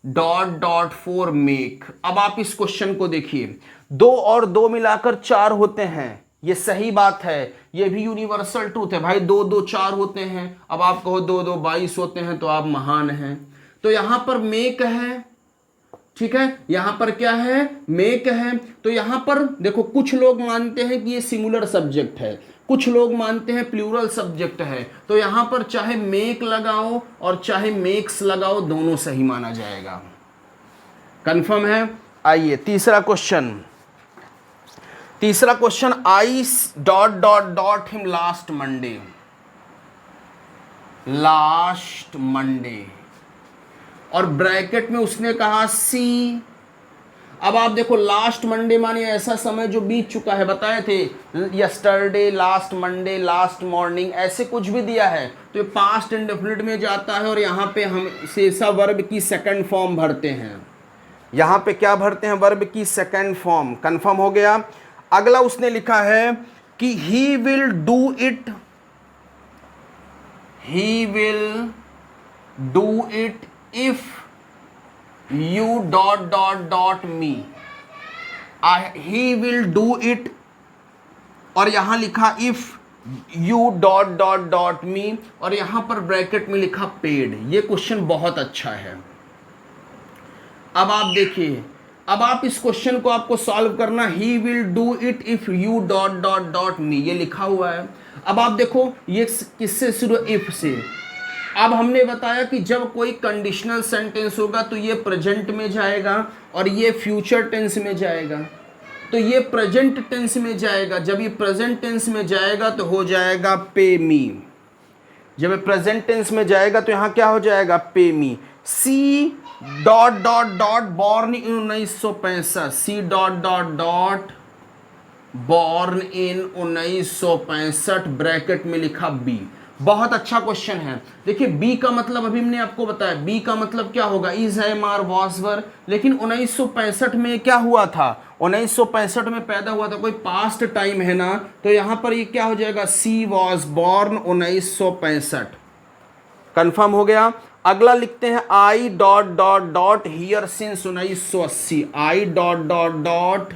dot dot 4 make. अब आप इस क्वेश्चन को देखिए, 2 और 2 मिलाकर 4 होते हैं, ये सही बात है, ये भी यूनिवर्सल ट्रूथ है भाई। 2 2 4 होते हैं। अब आप कहो 2 2 22 होते हैं तो आप महान हैं। तो यहां पर मेक है, ठीक है, यहां पर क्या है? मेक है। तो यहां पर देखो कुछ लोग मानते हैं कि ये सिंगुलर सब्जेक्ट है, कुछ लोग मानते हैं प्लूरल सब्जेक्ट है। तो यहां पर चाहे मेक लगाओ और चाहे मेक्स लगाओ, दोनों सही माना जाएगा। कंफर्म है? आइए तीसरा क्वेश्चन, तीसरा क्वेश्चन, आई dot dot dot him last Monday, last Monday, और ब्रैकेट में उसने कहा सी अब आप देखो लास्ट मंडे मानिए ऐसा समय जो बीत चुका है, बताए थे yesterday, last Monday, last morning, ऐसे कुछ भी दिया है तो ये पास्ट इंडेफिनिट में जाता है और यहाँ पे हम शेषा वर्ब की सेकंड फॉर्म भरते हैं। यहाँ पे क्या भरते हैं? वर्ब की सेकंड फॉर्म। कंफर्म हो गया। अगला उसने लिखा है कि he will do it, he will do it if you dot dot dot me. He will do it और यहां लिखा if you dot dot dot मी और यहां पर ब्रैकेट में लिखा पेड। ये क्वेश्चन बहुत अच्छा है। अब आप देखिए, अब आप इस क्वेश्चन को आपको सॉल्व करना, he will do it if you dot dot dot मी, ये लिखा हुआ है। अब आप देखो ये किससे शुरू? इफ से। अब हमने बताया कि जब कोई कंडीशनल सेंटेंस होगा तो ये प्रेजेंट में जाएगा और ये फ्यूचर टेंस में जाएगा। तो ये प्रेजेंट टेंस में जाएगा। जब ये प्रेजेंट टेंस में जाएगा तो हो जाएगा पे मी। जब ये प्रेजेंट टेंस में जाएगा तो यहाँ क्या हो जाएगा? Pay me. She dot dot dot born in 1965, she dot dot dot born in 1965, bracket में लिखा बी। बहुत अच्छा क्वेश्चन है। देखिए बी का मतलब अभी हमने आपको बताया, बी का मतलब क्या होगा? इज, है, मार, वॉज, वर। लेकिन 1965 में क्या हुआ था? 1965 में पैदा हुआ था, कोई पास्ट टाइम है ना, तो यहां पर ये क्या हो जाएगा? सी वॉज बॉर्न 1965। कंफर्म हो गया। अगला लिखते हैं आई dot dot dot here since 1980, I dot dot dot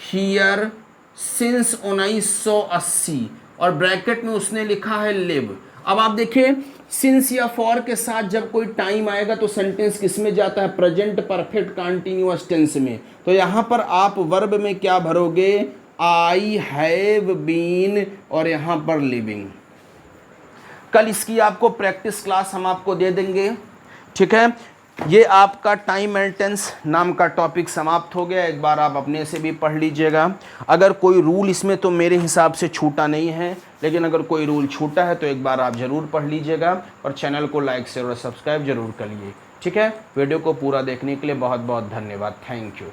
here since 1980 और ब्रैकेट में उसने लिखा है लिव। अब आप देखिए सिंस या फॉर के साथ जब कोई टाइम आएगा तो सेंटेंस किस में जाता है? प्रेजेंट परफेक्ट कंटिन्यूअस टेंस में। तो यहां पर आप वर्ब में क्या भरोगे? आई हैव बीन और यहां पर लिविंग। कल इसकी आपको प्रैक्टिस क्लास हम आपको दे देंगे, ठीक है। ये आपका टाइम एंड टेंस नाम का टॉपिक समाप्त हो गया। एक बार आप अपने से भी पढ़ लीजिएगा। अगर कोई रूल इसमें तो मेरे हिसाब से छूटा नहीं है, लेकिन अगर कोई रूल छूटा है तो एक बार आप ज़रूर पढ़ लीजिएगा और चैनल को लाइक शेयर और सब्सक्राइब जरूर करिए, ठीक है। वीडियो को पूरा देखने के लिए बहुत बहुत धन्यवाद। Thank you.